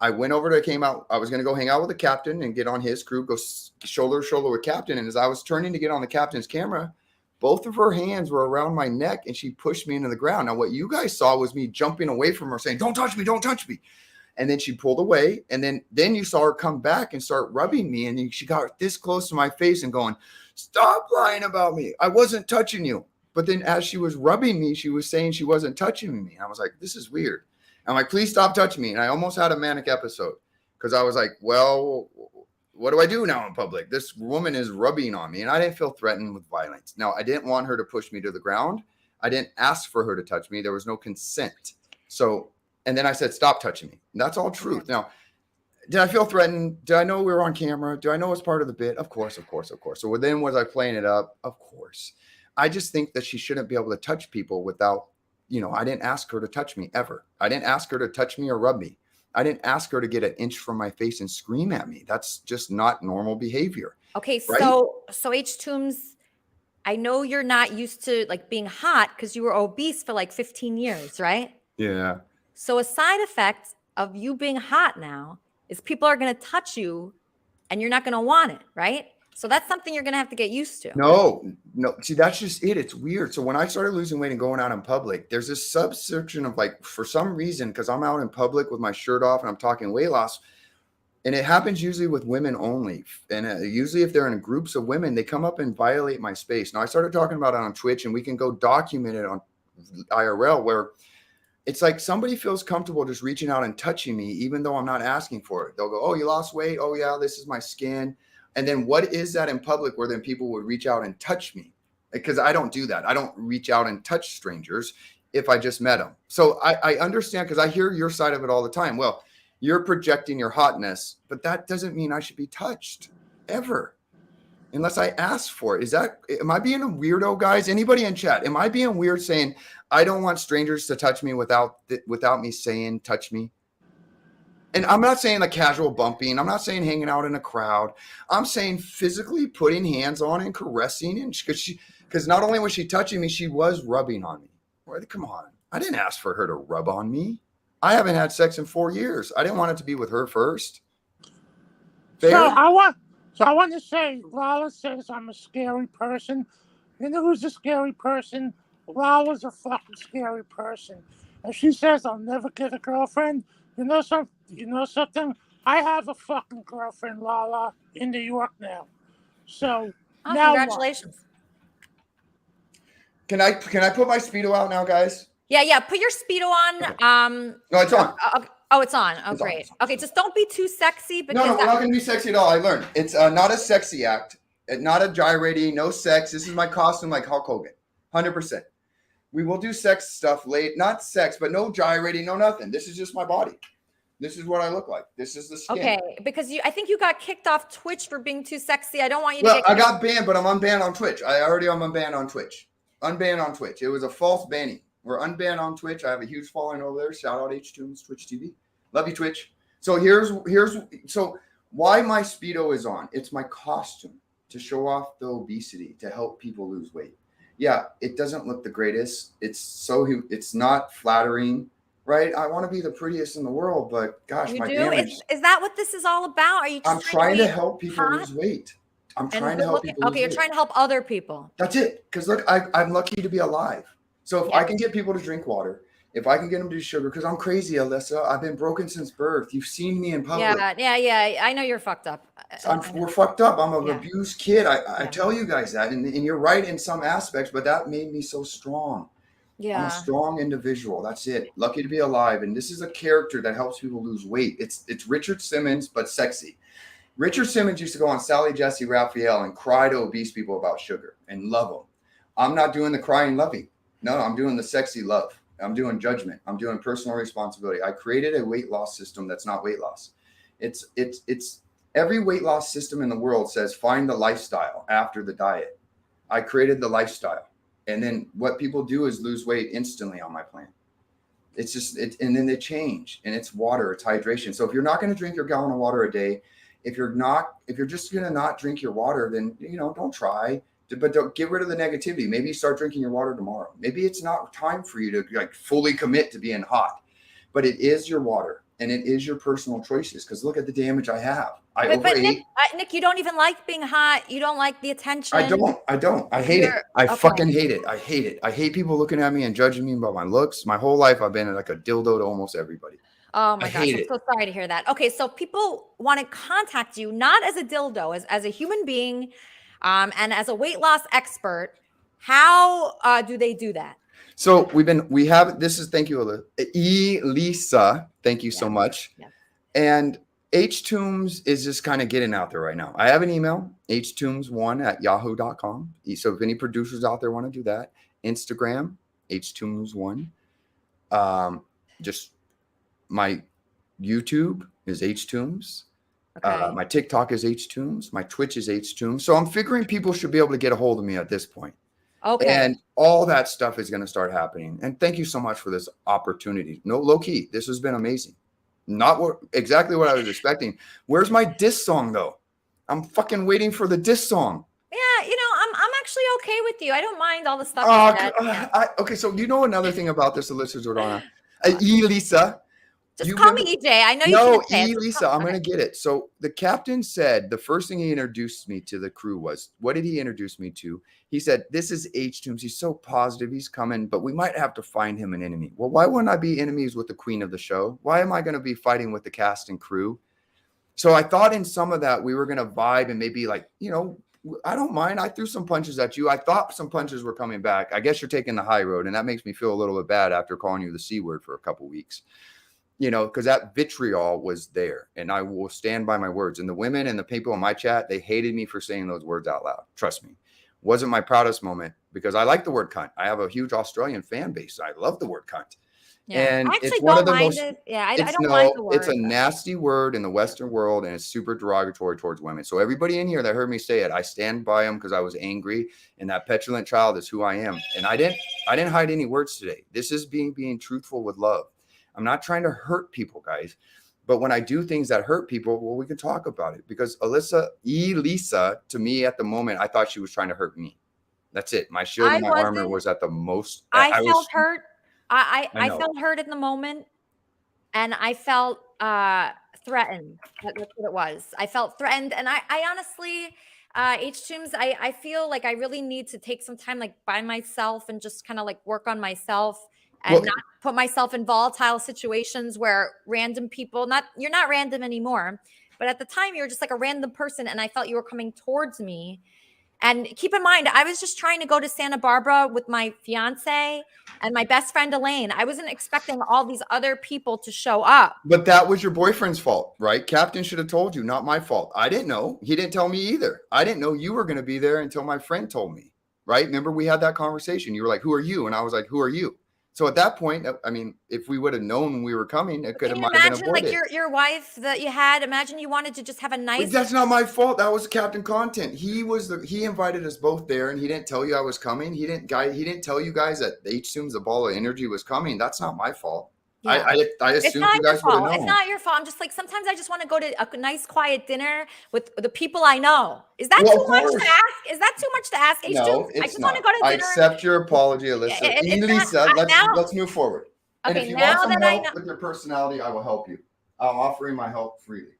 I went over to I was going to go hang out with the captain and get on his crew, go shoulder to shoulder with captain. And as I was turning to get on the captain's camera, both of her hands were around my neck and she pushed me into the ground. Now, what you guys saw was me jumping away from her saying, don't touch me, don't touch me. And then she pulled away. And then you saw her come back and start rubbing me. And she got this close to my face and going, stop lying about me. I wasn't touching you. But then as she was rubbing me, she was saying she wasn't touching me. And I was like, this is weird. I'm like, please stop touching me. And I almost had a manic episode because I was like, well, what do I do now in public? This woman is rubbing on me. And I didn't feel threatened with violence. Now, I didn't want her to push me to the ground. I didn't ask for her to touch me. There was no consent. So, and then I said, stop touching me. And that's all truth. Now, did I feel threatened? Did I know we were on camera? Do I know it's part of the bit? Of course. So then was I playing it up? Of course. I just think that she shouldn't be able to touch people without, I didn't ask her to touch me ever. I didn't ask her to touch me or rub me. I didn't ask her to get an inch from my face and scream at me. That's just not normal behavior. Okay, right? so H. Toombs, I know you're not used to like being hot because you were obese for like 15 years, right? Yeah. So a side effect of you being hot now is people are going to touch you and you're not going to want it, right? So that's something you're going to have to get used to. No. See, that's just it. It's weird. So when I started losing weight and going out in public, there's this subsection of like, for some reason, because I'm out in public with my shirt off and I'm talking weight loss, and it happens usually with women only. And usually if they're in groups of women, they come up and violate my space. Now I started talking about it on Twitch and we can go document it on IRL where it's like somebody feels comfortable just reaching out and touching me, even though I'm not asking for it. They'll go, oh, you lost weight. Oh yeah, this is my skin. And then what is that in public where then people would reach out and touch me? Because I don't do that. I don't reach out and touch strangers if I just met them. So I understand because I hear your side of it all the time. Well, you're projecting your hotness, but that doesn't mean I should be touched ever unless I ask for it. Am I being a weirdo, guys? Anybody in chat? Am I being weird saying I don't want strangers to touch me without me saying touch me? And I'm not saying like casual bumping. I'm not saying hanging out in a crowd. I'm saying physically putting hands on and caressing. And because not only was she touching me, she was rubbing on me. Well, come on. I didn't ask for her to rub on me. I haven't had sex in 4 years. I didn't want it to be with her first. Fair? So I want to say, Lala says I'm a scary person. You know who's a scary person? Lala's a fucking scary person. And she says I'll never get a girlfriend. You know something? I have a fucking girlfriend, Lala, in New York now. So now congratulations. Can I put my Speedo out now, guys? Yeah. Put your Speedo on. Okay. No, it's on. Oh, it's on. Oh, it's great. On. Okay, just don't be too sexy. No, we're not going to be sexy at all. I learned. It's not a sexy act. Not a gyrating. No sex. This is my costume like Hulk Hogan. 100%. We will do sex stuff late. Not sex, but no gyrating, no nothing. This is just my body. This is what I look like. This is the skin. Okay, because I think you got kicked off Twitch for being too sexy. I don't want you to get I got banned, but I'm unbanned on Twitch. I already am unbanned on Twitch. Unbanned on Twitch. It was a false banning. We're unbanned on Twitch. I have a huge following over there. Shout out H2's Twitch TV. Love you, Twitch. So so why my Speedo is on. It's my costume to show off the obesity, to help people lose weight. Yeah, it doesn't look the greatest. It's not flattering, right? I want to be the prettiest in the world, but gosh, you my do? damage. Is that what this is all about? Are you? I'm trying to help people lose weight. I'm trying to help people. Okay, you're trying to help other people. That's it. Because look, I'm lucky to be alive. So if I can get people to drink water, if I can get them to do sugar, because I'm crazy, Alyssa. I've been broken since birth. You've seen me in public. Yeah. I know you're fucked up. We're fucked up. I'm an abused kid. I tell you guys that, and you're right in some aspects, but that made me so strong. I'm a strong individual. That's it. Lucky to be alive. And this is a character that helps people lose weight. It's Richard Simmons, but sexy. Richard Simmons used to go on Sally Jesse Raphael and cry to obese people about sugar and love them. I'm not doing the crying loving. No, I'm doing the sexy love. I'm doing judgment. I'm doing personal responsibility. I created a weight loss system that's not weight loss. It's every weight loss system in the world says find the lifestyle after the diet. I created the lifestyle. And then what people do is lose weight instantly on my plan. It's just, and then they change, and it's water, it's hydration. So if you're not going to drink your gallon of water a day, if you're just going to not drink your water, then, don't try, but don't get rid of the negativity. Maybe you start drinking your water tomorrow. Maybe it's not time for you to fully commit to being hot, but it is your water and it is your personal choices. Cause look at the damage I have. But Nick, you don't even like being hot. You don't like the attention. I don't. I hate it. Fucking hate it. I hate it. I hate people looking at me and judging me about my looks. My whole life, I've been like a dildo to almost everybody. Oh my gosh, I'm so sorry to hear that. Okay, so people want to contact you not as a dildo, as a human being, and as a weight loss expert. How do they do that? So thank you, Elisa. Thank you so much. Yeah. And HToombs is just kind of getting out there right now. I have an email, htoombs1@yahoo.com. So if any producers out there want to do that, Instagram, htoombs1. Just my YouTube is HToombs. Okay. My TikTok is HToombs. My Twitch is HToombs. So I'm figuring people should be able to get a hold of me at this point. Okay. And all that stuff is going to start happening. And thank you so much for this opportunity. No, low key, this has been amazing. Not exactly what I was expecting. Where's my diss song though? I'm fucking waiting for the diss song. Yeah, I'm actually okay with you. I don't mind all the stuff. Okay, so another thing about this, Alyssa Jordana, Elisa. Just call me EJ. I know you can't say it. No, Elisa, I'm going to get it. So the captain said the first thing he introduced me to the crew was, what did he introduce me to? He said, this is HToombs. He's so positive. He's coming, but we might have to find him an enemy. Well, why wouldn't I be enemies with the queen of the show? Why am I going to be fighting with the cast and crew? So I thought in some of that we were going to vibe and maybe I don't mind. I threw some punches at you. I thought some punches were coming back. I guess you're taking the high road, and that makes me feel a little bit bad after calling you the C word for a couple weeks. Because that vitriol was there, and I will stand by my words. And the women and the people in my chat, they hated me for saying those words out loud. Trust me. Wasn't my proudest moment because I like the word cunt. I have a huge Australian fan base. I love the word cunt. Yeah. And it's one of the most. Yeah, I don't mind the word. It's a nasty word in the Western world, and it's super derogatory towards women. So everybody in here that heard me say it, I stand by them because I was angry, and that petulant child is who I am. And I didn't hide any words today. This is being truthful with love. I'm not trying to hurt people, guys. But when I do things that hurt people, well, we can talk about it. Because Elisa, to me at the moment, I thought she was trying to hurt me. That's it. My shield and my armor was at the most. I felt hurt. I felt hurt in the moment. And I felt threatened. That's what it was. I felt threatened. And I honestly, HToombs, I feel like I really need to take some time by myself and just kind of work on myself. And not put myself in volatile situations where random people, you're not random anymore, but at the time you were just like a random person and I felt you were coming towards me. And keep in mind, I was just trying to go to Santa Barbara with my fiance and my best friend, Elaine. I wasn't expecting all these other people to show up. But that was your boyfriend's fault, right? Captain should have told you, not my fault. I didn't know. He didn't tell me either. I didn't know you were going to be there until my friend told me, right? Remember we had that conversation. You were like, who are you? And I was like, who are you? So at that point, I mean, if we would have known we were coming, it could have been avoided. Your wife that you had. Imagine you wanted to just have a nice. But that's not my fault. That was Captain Content. He invited us both there, and he didn't tell you I was coming. He didn't tell you guys that HToombs, the ball of energy, was coming. That's not my fault. Yeah. I assumed you guys would have known. It's not your fault. I'm just sometimes I just want to go to a nice quiet dinner with the people I know. Is that too much to ask? Is that too much to ask? No, I just want to go to dinner. I accept your apology, Alyssa. Elisa, let's move forward. Okay, and if you want some help with your personality, I will help you. I'm offering my help freely.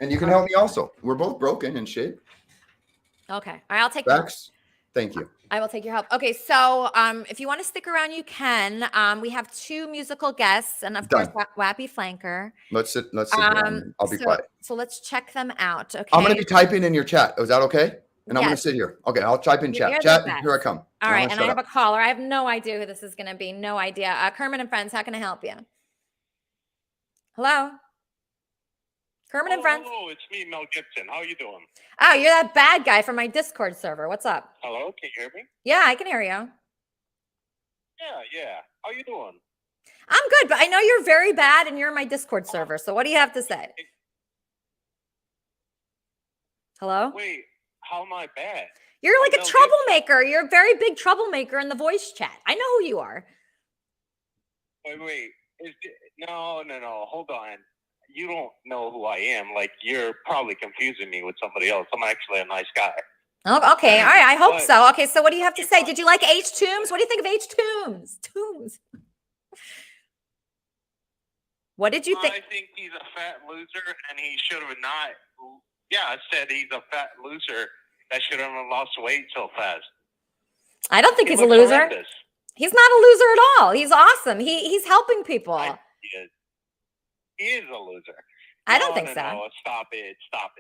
And you can help me also. We're both broken and shit. Okay. All right, I'll take Bex, thank you. I will take your help. Okay, so if you want to stick around, you can. We have 2 musical guests, and of course, Wappy Flanker. Let's sit down. I'll be quiet. So let's check them out. Okay. I'm going to be typing in your chat. Is that okay? And I'm going to sit here. Okay, I'll type in chat. Chat, here I come. All right, and I have a caller. I have no idea who this is going to be. No idea. Kermit and Friends, how can I help you? Hello? Kermit and Friends? Hello, it's me, Mel Gibson. How are you doing? Oh, you're that bad guy from my Discord server. What's up? Hello, can you hear me? Yeah, I can hear you. Yeah. How you doing? I'm good, but I know you're very bad and you're in my Discord server. So what do you have to say? Hello? Wait, how am I bad? You're like a troublemaker. You're a very big troublemaker in the voice chat. I know who you are. Wait. No. Hold on. You don't know who I am. Like, you're probably confusing me with somebody else. I'm actually a nice guy. Oh, okay. All right. I hope so. Okay. So what do you have to say? Did you like H. Toombs? What do you think of H. Toombs? What did you think? I think he's a fat loser, and he should have not. Yeah, I said he's a fat loser that should have lost weight so fast. I don't think he's a loser. Horrendous. He's not a loser at all. He's awesome. He's helping people. He is a loser. I don't think so. No, stop it. Stop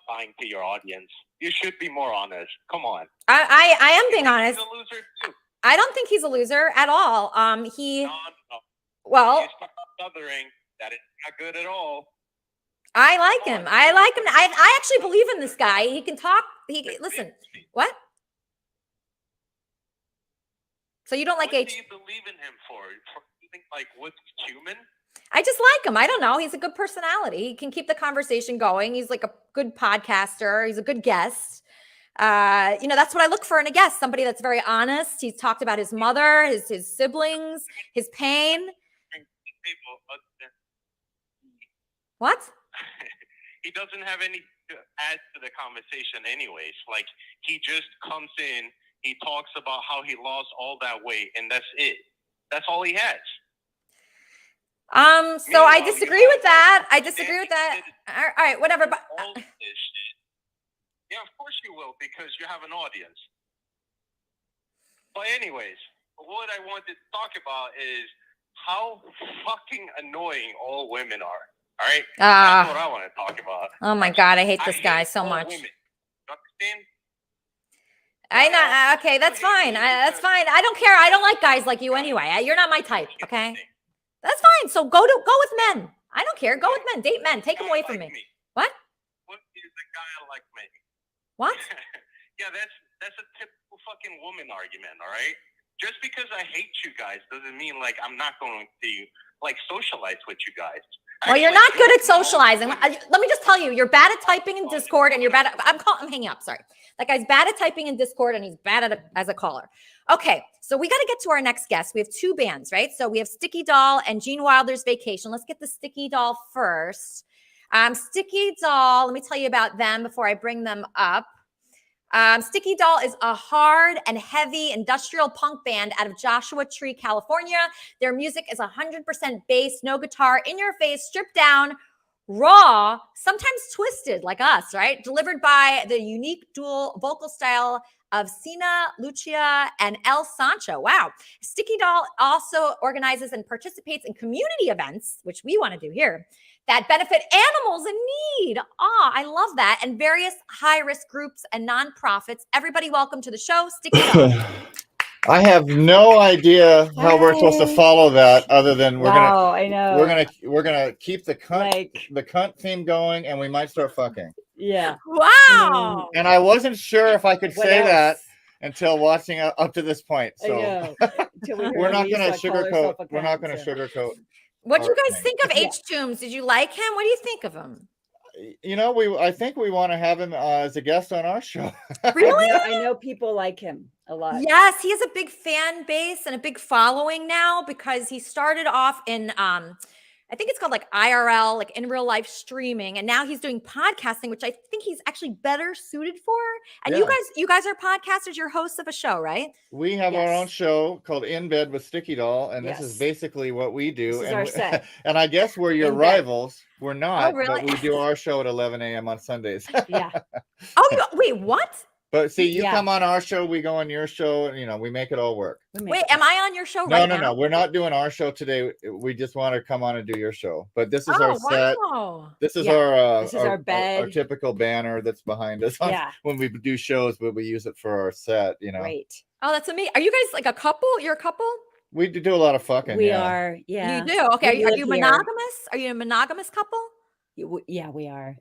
lying to your audience. You should be more honest. Come on. I am being honest. He's a loser too. I don't think he's a loser at all. No. Well, He's stuttering. That is not good at all. I like him. I actually believe in this guy. He can talk. Listen. What? So you don't like What do you believe in him for? You think like what's human? I just like him. I don't know. He's a good personality. He can keep the conversation going. He's like a good podcaster. He's a good guest. That's what I look for in a guest. Somebody that's very honest. He's talked about his mother, his siblings, his pain. What? He doesn't have any to add to the conversation anyways. Like, he just comes in, he talks about how he lost all that weight, and that's it. That's all he has. So I disagree with that. All right, whatever. But all this shit. Yeah, of course you will, because you have an audience. But anyways, what I wanted to talk about is how fucking annoying all women are. All right? That's what I want to talk about. Oh my God, I hate this guy so much. Women. You understand? I know. Okay, that's fine. That's fine. I don't care. I don't like guys like you anyway. You're not my type. Okay, that's fine. So go with men. I don't care. Go with men. Date men. Take them away from me. What? What is a guy like me? What? Yeah, that's a typical fucking woman argument. All right. Just because I hate you guys doesn't mean like I'm not going to like socialize with you guys. Well, you're not good at socializing. Let me just tell you, you're bad at typing in Discord, and you're bad at. I'm hanging up. Sorry. That guy's bad at typing in Discord, and he's bad at it as a caller. Okay, so we got to get to our next guest. We have two bands, right? So we have Sticky Doll and Gene Wilder's Vacation. Let's get the Sticky Doll first. Sticky Doll. Let me tell you about them before I bring them up. Sticky Doll is a hard and heavy industrial punk band out of Joshua Tree, California. Their music is 100% bass, no guitar, in your face, stripped down, raw, sometimes twisted like us, right? Delivered by the unique dual vocal style of Sina Lucia and El Sancho. Wow. Sticky Doll also organizes and participates in community events, which we want to do here, that benefit animals in need. I love that. And various high-risk groups and nonprofits. Everybody, welcome to the show. Sticky Doll. I have no idea how we're supposed to follow that, other than we're gonna keep the cunt theme going, and we might start fucking. Yeah. Wow. And I wasn't sure if I could say that until watching up to this point. So we're not gonna sugarcoat. We're not gonna sugarcoat. What do you guys think of H. Toombs? Did you like him? What do you think of him? I think we want to have him as a guest on our show. Really? I know people like him a lot. Yes, he has a big fan base and a big following now, because he started off in I think it's called like IRL, like in real life streaming, and now he's doing podcasting, which I think he's actually better suited for. And you guys are podcasters, you're hosts of a show, right? We have our own show called In Bed with Sticky Doll, and this is basically what we do. This is our set. And I guess we're your rivals. We're not, really? but we do our show at 11 a.m. on Sundays. Yeah. Wait, what? But see, you come on our show, we go on your show, and we make it all work. Wait, am I on your show No, right no, now? no. We're not doing our show today. We just want to come on and do your show. But this is our set. Wow. This is our bed. Our typical banner that's behind us. When we do shows, but we use it for our set. Great. Oh, that's amazing. Are you guys like a couple? You're a couple? We do a lot of fucking. We are. Yeah. You do. Okay. Are you monogamous? Are you a monogamous couple? Yeah, we are.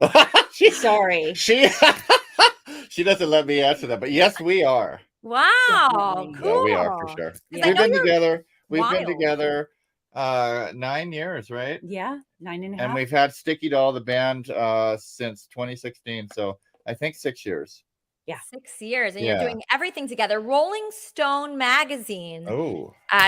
Sorry. She doesn't let me answer that, but yes, we are. Wow, cool. Yeah, we are for sure. Yeah. We've been together. We've wild. been together 9 years, right? Yeah, 9.5. And we've had Sticky Doll, the band, since 2016. So I think 6 years. Yeah, 6 years, and you're doing everything together. Rolling Stone magazine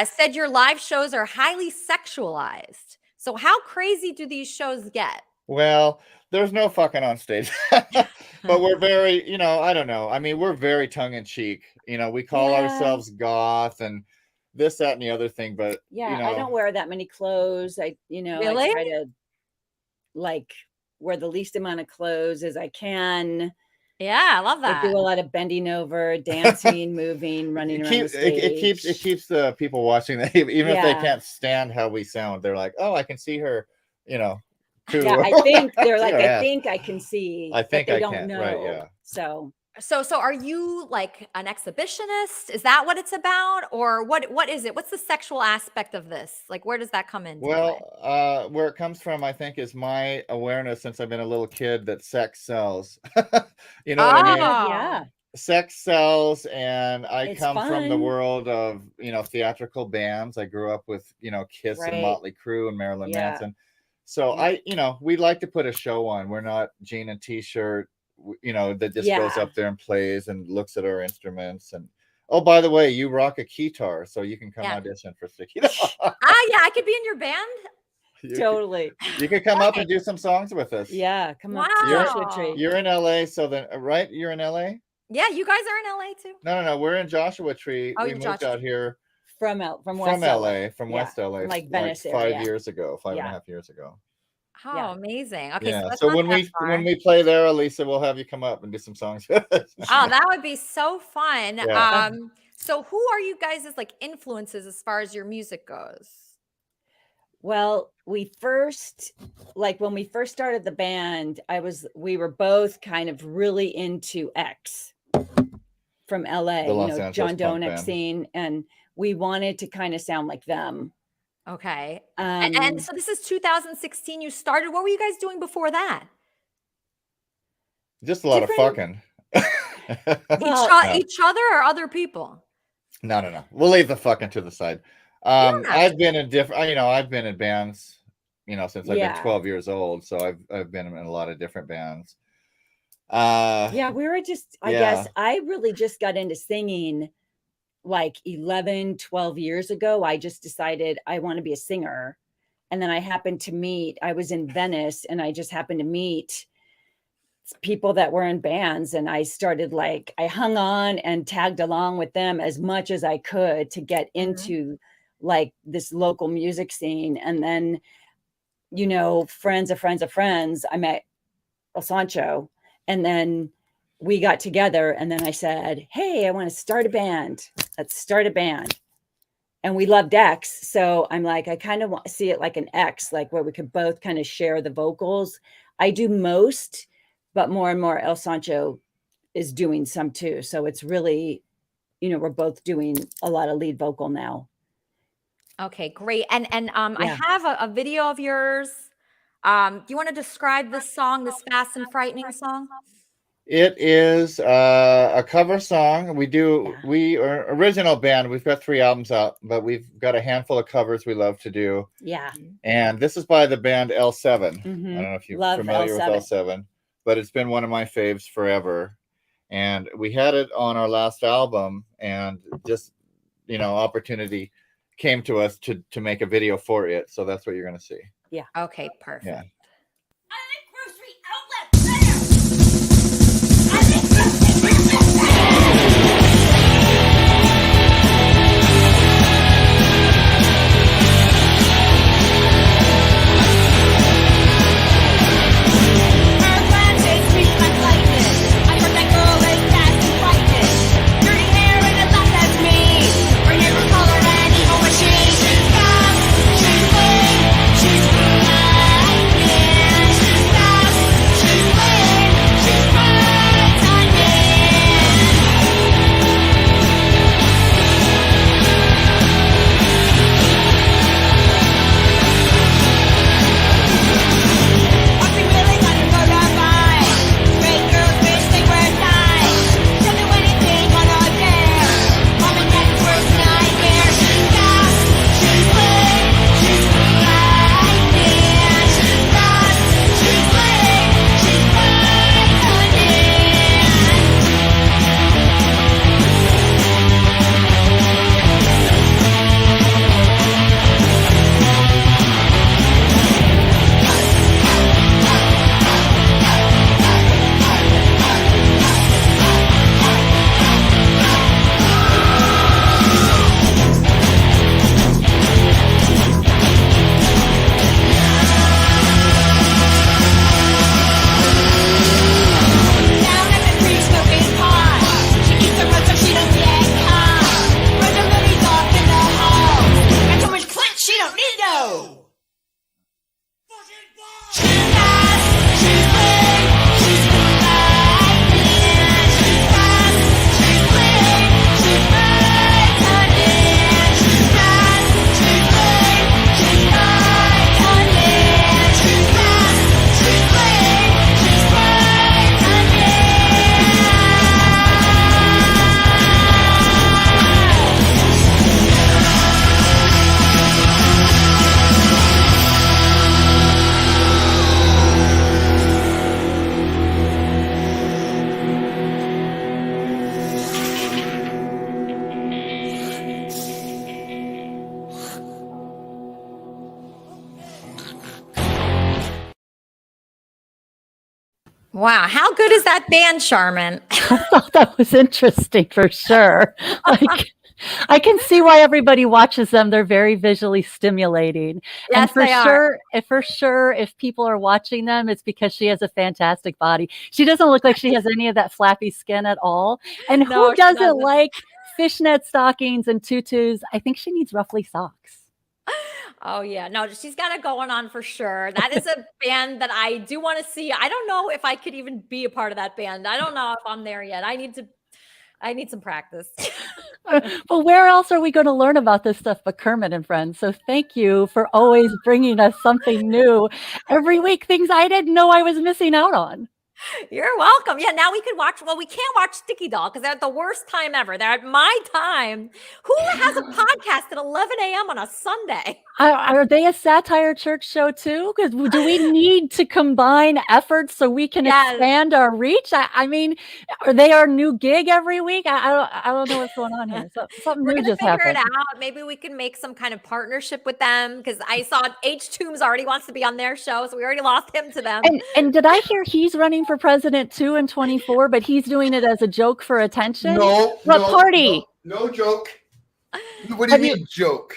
said your live shows are highly sexualized. So how crazy do these shows get? Well, there's no fucking on stage, but we're very, I don't know. I mean, we're very tongue in cheek. We call ourselves goth and this, that, and the other thing. But I don't wear that many clothes. I try to wear the least amount of clothes as I can. Yeah, I love that. I do a lot of bending over, dancing, moving, running around the stage. It keeps the people watching that, even if they can't stand how we sound. They're like, oh, I can see her, Yeah, I think they're like, I think I can see. I think but they I don't can. know. Right, yeah. So are you like an exhibitionist? Is that what it's about? Or what is it? What's the sexual aspect of this? Like, where does that come into play? Well, where it comes from, I think, is my awareness since I've been a little kid that sex sells. You know what I mean? Yeah. Sex sells, and I come from the fun. world of, theatrical bands. I grew up with, Kiss and Motley Crue and Marilyn Manson. So we like to put a show on. We're not jean and t-shirt, that just goes up there and plays and looks at our instruments. And oh, by the way, you rock a guitar, so you can come audition for Sticky. Yeah, I could be in your band. Totally. You could come up and do some songs with us. Yeah, come on. You're in LA, so then right? You're in LA? Yeah, you guys are in LA too. No. We're in Joshua Tree. Oh, we moved out here from West LA, from West LA, like Venice like 5 area. years ago, 5.5 years ago. Oh, amazing. Okay, Yeah. so when we play there, Elisa, we'll have you come up and do some songs. Oh, that would be so fun. Yeah. So who are you guys' like influences as far as your music goes? Well, when we first started the band, we were both kind of really into X from LA, John Doe X scene, and we wanted to kind of sound like them. Okay. And so this is 2016 you started. What were you guys doing before that? Just a lot of fucking. Each other or other people? No. We'll leave the fucking to the side. I've been in I've been in bands, since I've been 12 years old. So I've been in a lot of different bands. We were just, I guess I really just got into singing like 11, 12 years ago. I just decided I want to be a singer. And then I was in Venice and I just happened to meet people that were in bands. And I started I hung on and tagged along with them as much as I could to get into this local music scene. And then, friends of friends of friends, I met El Sancho, and then we got together, and then I said, hey, I want to start a band. Let's start a band. And we loved X. So I'm like, I kind of want to see it like an X, like where we could both kind of share the vocals. I do most, but more and more El Sancho is doing some too. So it's really, we're both doing a lot of lead vocal now. Okay, great. And I have a video of yours. Do you want to describe this song, this Fast and Frightening song? It is a cover song. We are original band. We've got 3 albums out, but we've got a handful of covers we love to do. Yeah. And this is by the band L7. Mm-hmm. I don't know if you're familiar with L7, but it's been one of my faves forever. And we had it on our last album, and just, opportunity came to us to make a video for it. So that's what you're going to see. Yeah. Okay, perfect. Yeah. Her glance is sweet like lightning. I heard that girl is fast and frightening. Wow. How good is that band, Charmin? I thought that was interesting for sure. Like, I can see why everybody watches them. They're very visually stimulating. Yes, And for they sure, if people are watching them, it's because she has a fantastic body. She doesn't look like she has any of that flappy skin at all. And No, who she doesn't doesn't. like fishnet stockings and tutus? I think she needs ruffly socks. Oh yeah, no, she's got it going on for sure. That is a band that I do want to see. I don't know if I could even be a part of that band. I don't know if I'm there yet. I need some practice. But where else are we going to learn about this stuff but Kermit and Friends? So thank you for always bringing us something new every week, things I didn't know I was missing out on. You're welcome. Yeah, now we can watch. Well, we can't watch Sticky Doll because they're at the worst time ever. They're at my time. Who has a podcast at 11 a.m. on a Sunday? Are they a satire church show too? Because do we need to combine efforts so we can expand our reach? I mean, are they our new gig every week? I don't know what's going on here. So something We're new gonna just figure happened. it out. Maybe we can make some kind of partnership with them because I saw H. Toombs already wants to be on their show, so we already lost him to them. And did I hear he's running for president too in 24, but he's doing it as a joke for attention? What party? No joke. What do you mean joke?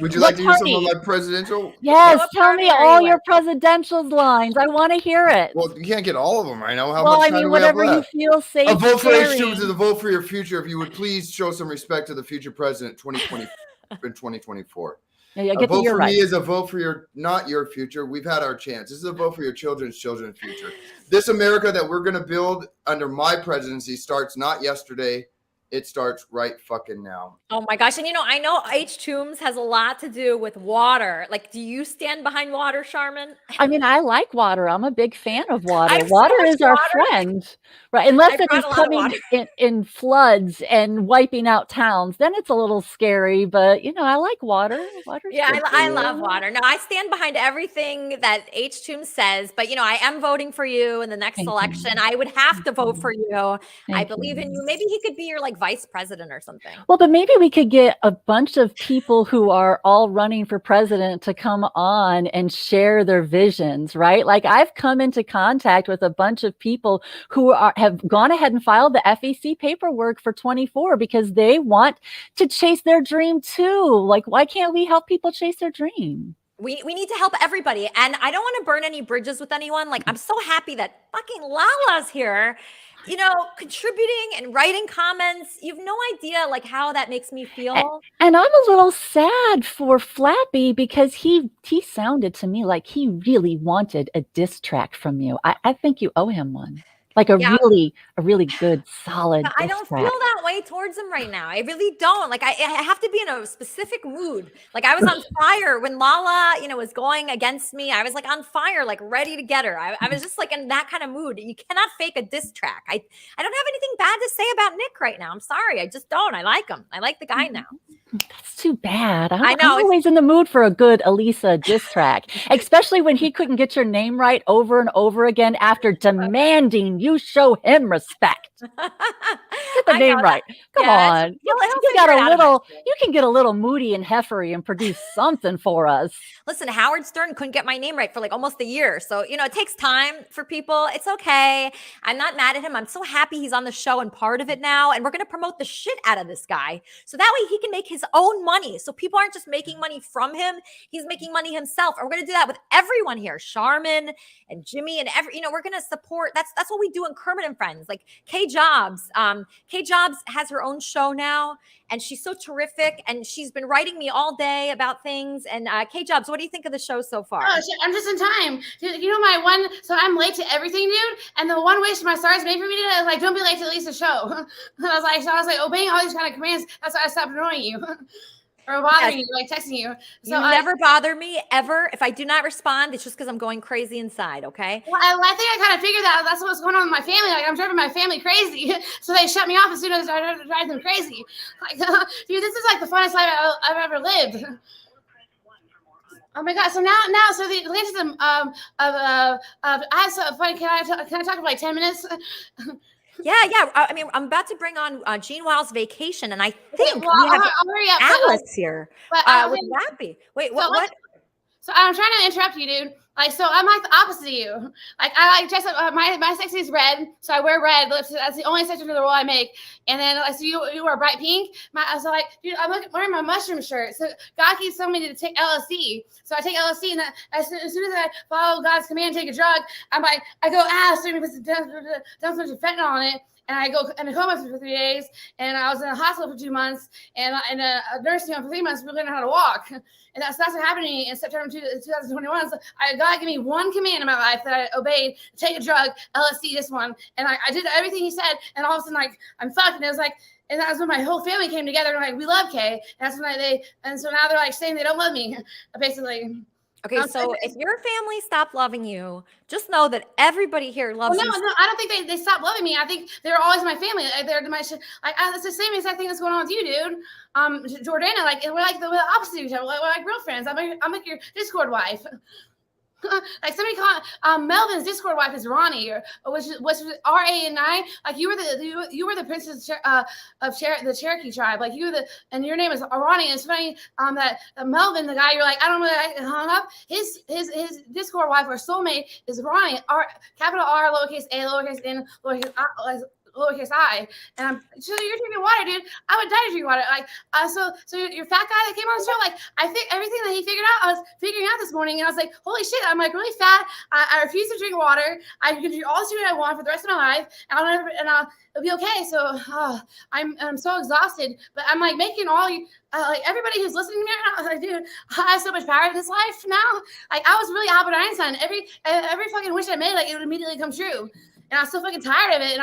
Would you like to hear some of my presidential? Yes, tell me all your presidential lines. I want to hear it. Well, you can't get all of them right now. How Well, much I time mean, do we have whatever you left? feel safe A vote for sharing. H2 is a vote for your future. If you would please show some respect to the future president 2020 in 2024. Yeah, A get the vote year for right. me is a vote for your, not your future. We've had our chance. This is a vote for your children's future. This America that we're going to build under my presidency starts not yesterday. It starts right fucking now. Oh my gosh. And I know H. Toombs has a lot to do with water. Like, do you stand behind water, Charmin? I mean, I like water. I'm a big fan of water. I have so Water much is our water. friend, right? Unless I it brought is a lot of coming water. in floods and wiping out towns. Then it's a little scary, but I like water. Water's Yeah, good for I you. love water. No, I stand behind everything that H. Toombs says, but I am voting for you in the next election. I would have to vote for you. I Thank believe in you. Maybe he could be your vice president or something. Well, but maybe we could get a bunch of people who are all running for president to come on and share their visions, right? Like I've come into contact with a bunch of people who have gone ahead and filed the FEC paperwork for 24 because they want to chase their dream too. Like, why can't we help people chase their dream? We need to help everybody. And I don't want to burn any bridges with anyone. Like, I'm so happy that fucking Lala's here, contributing and writing comments. You've no idea how that makes me feel. And I'm a little sad for Flappy because he sounded to me like he really wanted a diss track from you. I think you owe him one. Like a really good, solid I don't feel that way towards him right now. I really don't. Like I have to be in a specific mood. Like I was on fire when Lala, was going against me. I was on fire, ready to get her. I was just in that kind of mood. You cannot fake a diss track. I don't have anything bad to say about Nick right now. I'm sorry. I just don't. I like him. I like the guy now. That's too bad. I know. I'm always in the mood for a good Elisa diss track, especially when he couldn't get your name right over and over again after demanding you show him respect. Get the name right. Come on. You can get a little moody and heifery and produce something for us. Listen, Howard Stern couldn't get my name right for almost a year. So, it takes time for people. It's okay. I'm not mad at him. I'm so happy he's on the show and part of it now. And we're going to promote the shit out of this guy. So that way he can make his own money. So people aren't just making money from him. He's making money himself. And we're going to do that with everyone here. Charmin and Jimmy and we're going to support. That's what we do in Kermit and Friends. Like Kay Jobs. Kay Jobs has her own show now. And she's so terrific. And she's been writing me all day about things. And Kay Jobs, what do you think of the show so far? Oh, shit, I'm just in time. Dude, so I'm late to everything, dude. And the one wish my stars made for me today is don't be late to Lisa's show. I was like obeying all these kind of commands. That's why I stopped annoying you. Or bothering you, texting you. So you never bother me ever. If I do not respond, it's just because I'm going crazy inside, okay? Well, I think I kind of figured that that's what's going on with my family. I'm driving my family crazy. So they shut me off as soon as I drive them crazy. Dude, this is the funnest life I've ever lived. Oh my God! So the latest I have so funny. Can I talk for 10 minutes? Yeah. I mean, I'm about to bring on Gene Wild's Vacation, and I think I'll we have hurry up. Alice here But with Flappy. Wait, what? So I'm trying to interrupt you, dude. Like, so I'm like the opposite of you. Like, I like dress up. My sexy is red, so I wear red lipstick. That's the only section of the role I make. And then, like, so you wear bright pink. So like, dude, I'm wearing my mushroom shirt. So God keeps telling me to take LSD. So I take LSD, and as soon as I follow God's command, take a drug, I'm like, I go, so many puts down so much fentanyl on it. And I go in a coma for 3 days, and I was in a hospital for 2 months, and in a nursing home for 3 months, learning how to walk. And that's what happened to me in September 2021. So God gave me one command in my life that I obeyed: take a drug, LSD, this one. And I did everything he said, and all of a sudden, like, I'm fucked. And it was like, and that was when my whole family came together, and like, we love Kay. And that's when and so now they're like saying they don't love me, basically. Okay, so if your family stopped loving you, just know that everybody here loves you. No, I don't think they stopped loving me. I think they're always my family. They're my that's the same exact thing that's going on with you, dude. Jordana, like, we're like the opposite of each other. We're like real friends. I'm like your Discord wife. Like, somebody called Melvin's Discord wife is Ronnie, which was RA9. Like, you were the princess of the Cherokee tribe. Like, and your name is Ronnie. It's funny that Melvin, the guy you're like, I don't know, I hung up. His Discord wife or soulmate is Ronnie. Capital R, lowercase a, lowercase n, lowercase I. And I'm so you're drinking water, dude. I would die to drink water. Like, so your fat guy that came on the show, like, I think everything that he figured out, I was figuring out this morning, and I was like, holy shit, I'm like really fat. I refuse to drink water. I can drink all the shit I want for the rest of my life, and it'll be okay. So I'm so exhausted, but I'm like making all you like everybody who's listening to me right now. I was like, dude, I have so much power in this life now. Like, I was really Albert Einstein. Every fucking wish I made, like, it would immediately come true. And I was so fucking tired of it.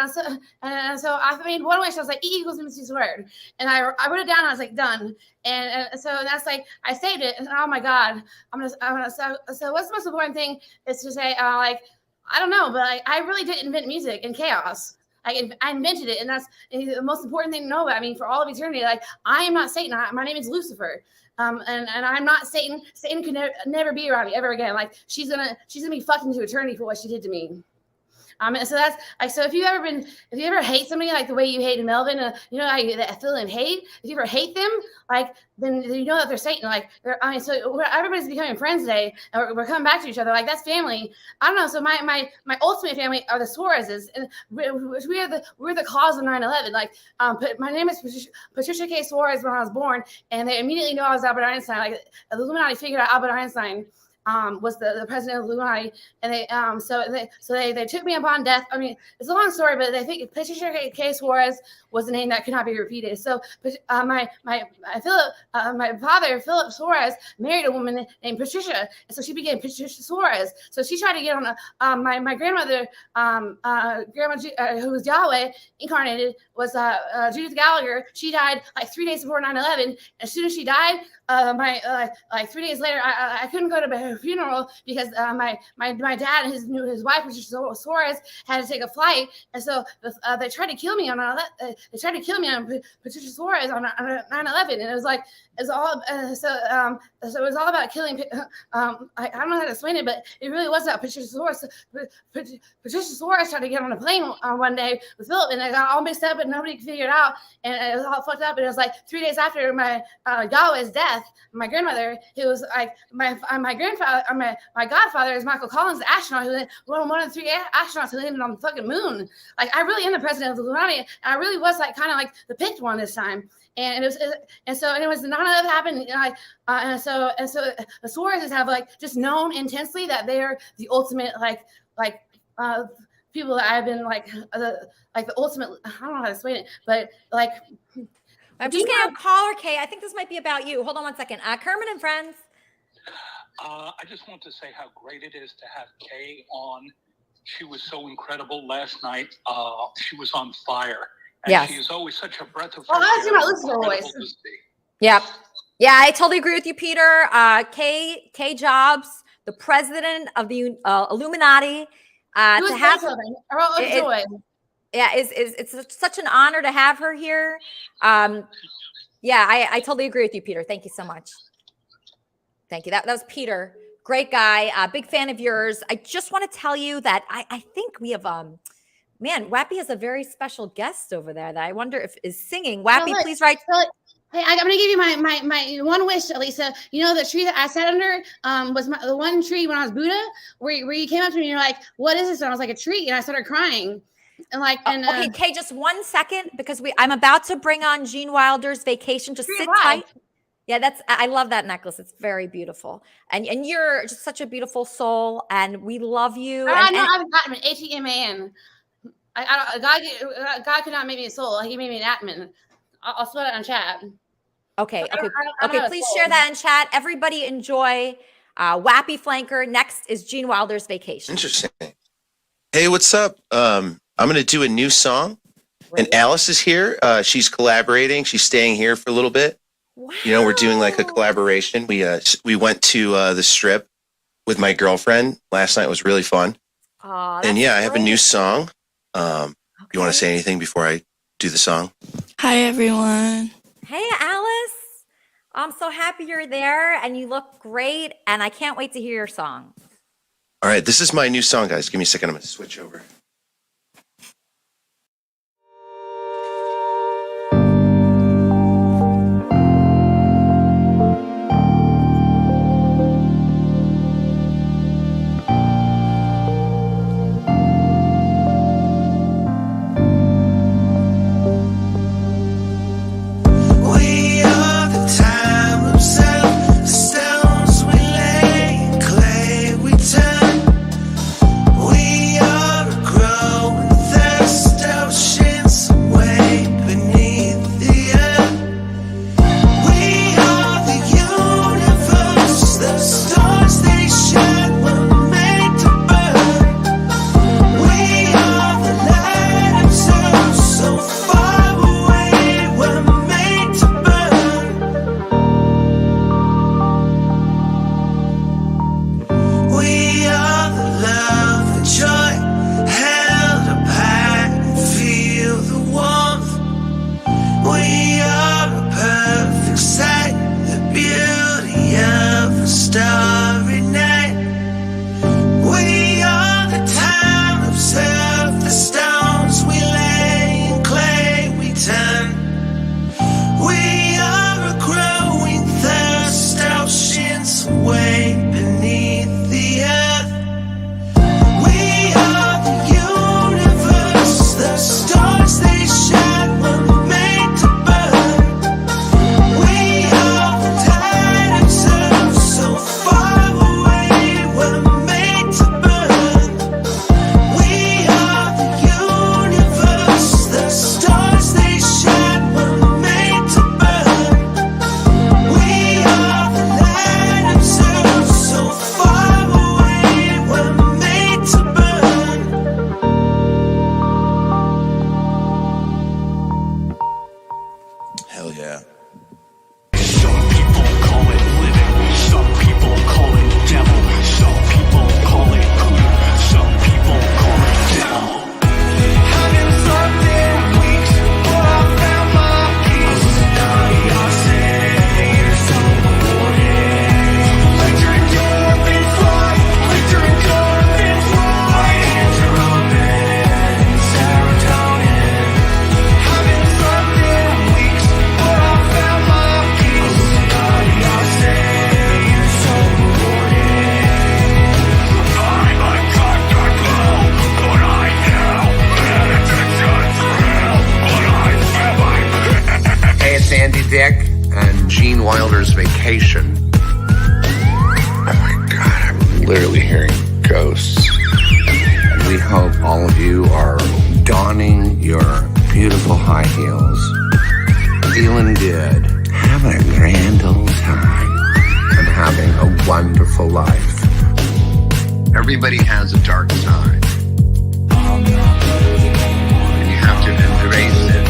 And so I made one wish. I was like, E equals MC squared. And I wrote it down. And I was like, done. And so that's like, I saved it. And oh my God, so what's the most important thing is to say, like, I don't know, but I really did invent music and chaos. I invented it. And that's the most important thing to know about me for all of eternity. Like, I am not Satan. My name is Lucifer. And I'm not Satan. Satan can never be around me ever again. Like, she's gonna be fucked into eternity for what she did to me. So that's like, so if you ever hate somebody like the way you hated Melvin, you know, that feeling of hate, if you ever hate them, like, then you know that they're Satan. Like, so everybody's becoming friends today, and we're coming back to each other. Like, that's family. I don't know. So my ultimate family are the Suarezes, and we're the cause of 9/11. Like, my name is Patricia K. Suarez when I was born, and they immediately knew I was Albert Einstein. Like, the Illuminati figured out Albert Einstein was the president of Illuminati, and they took me upon death. I mean, it's a long story, but they think Patricia K. Suarez was the name that could not be repeated. So my father, Philip Suarez, married a woman named Patricia, and so she became Patricia Suarez. So she tried to get on my grandmother, who was Yahweh incarnated, was Judith Gallagher. She died like 3 days before 9/11. As soon as she died, like 3 days later, I couldn't go to her funeral because my dad and his wife, which is Suarez, had to take a flight, and so they tried to kill me on Patricia Suarez on 9/11, and it was like so it was all about killing. I don't know how to explain it, but it really was about Patricia Suarez. Patricia Suarez tried to get on a plane one day with Philip, and they got all mixed up, and nobody could figure it out, and it was all fucked up. And it was like 3 days after my Yahweh's death, my grandmother, who was like my grandfather, my godfather is Michael Collins, the astronaut, who was one of the 3 astronauts who landed on the fucking moon. Like, I really am the president of the Illuminati, and I really was like kind of like the picked one this time. And it was the 9/11 happened, and so the Suarezes have like just known intensely that they're the ultimate like people that I've been like the ultimate. I don't know how to explain it, but like. I'm just gonna call her, Kay. I think this might be about you. Hold on one second. Kermit and friends. I just want to say how great it is to have Kay on. She was so incredible last night. She was on fire. And yes. She is always such a breath of fresh air. I listen to her voice. Yep. Yeah, I totally agree with you, Peter. Kay Jobs, the president of the Illuminati. To have it's such an honor to have her here. I totally agree with you, Peter. Thank you so much. Thank you. That was Peter. Great guy. Big fan of yours. I just want to tell you that I think we have Wappy has a very special guest over there that I wonder if is singing. Wappy, please write. Hey, I'm gonna give you my one wish, Elisa. You know the tree that I sat under was the one tree when I was Buddha, where you came up to me and you're like, "What is this?" And I was like, "A tree," and I started crying. And okay, Kay, just 1 second because I'm about to bring on Gene Wilder's Vacation. Just sit tight. Yeah, I love that necklace. It's very beautiful, and you're just such a beautiful soul, and we love you. I know I'm an ATMAN. God could not make me a soul. He made me an Atman. I'll spell it on chat. Okay. Please share that in chat. Everybody enjoy Wappy Flanker. Next is Gene Wilder's Vacation. Interesting. Hey, what's up? I'm going to do a new song, and Alice is here. She's collaborating. She's staying here for a little bit. Wow. You know, we're doing like a collaboration. We went to the Strip with my girlfriend last night. It was really fun. And yeah, I have a new song. You want to say anything before I do the song? Hi, everyone. Hey, Alice. I'm so happy you're there, and you look great, and I can't wait to hear your song. All right, this is my new song, guys. Give me a second. I'm going to switch over. and Gene Wilder's Vacation. Oh my God, I'm literally hearing ghosts. And we hope all of you are donning your beautiful high heels, feeling good, having a grand old time, and having a wonderful life. Everybody has a dark side, and you have to embrace it.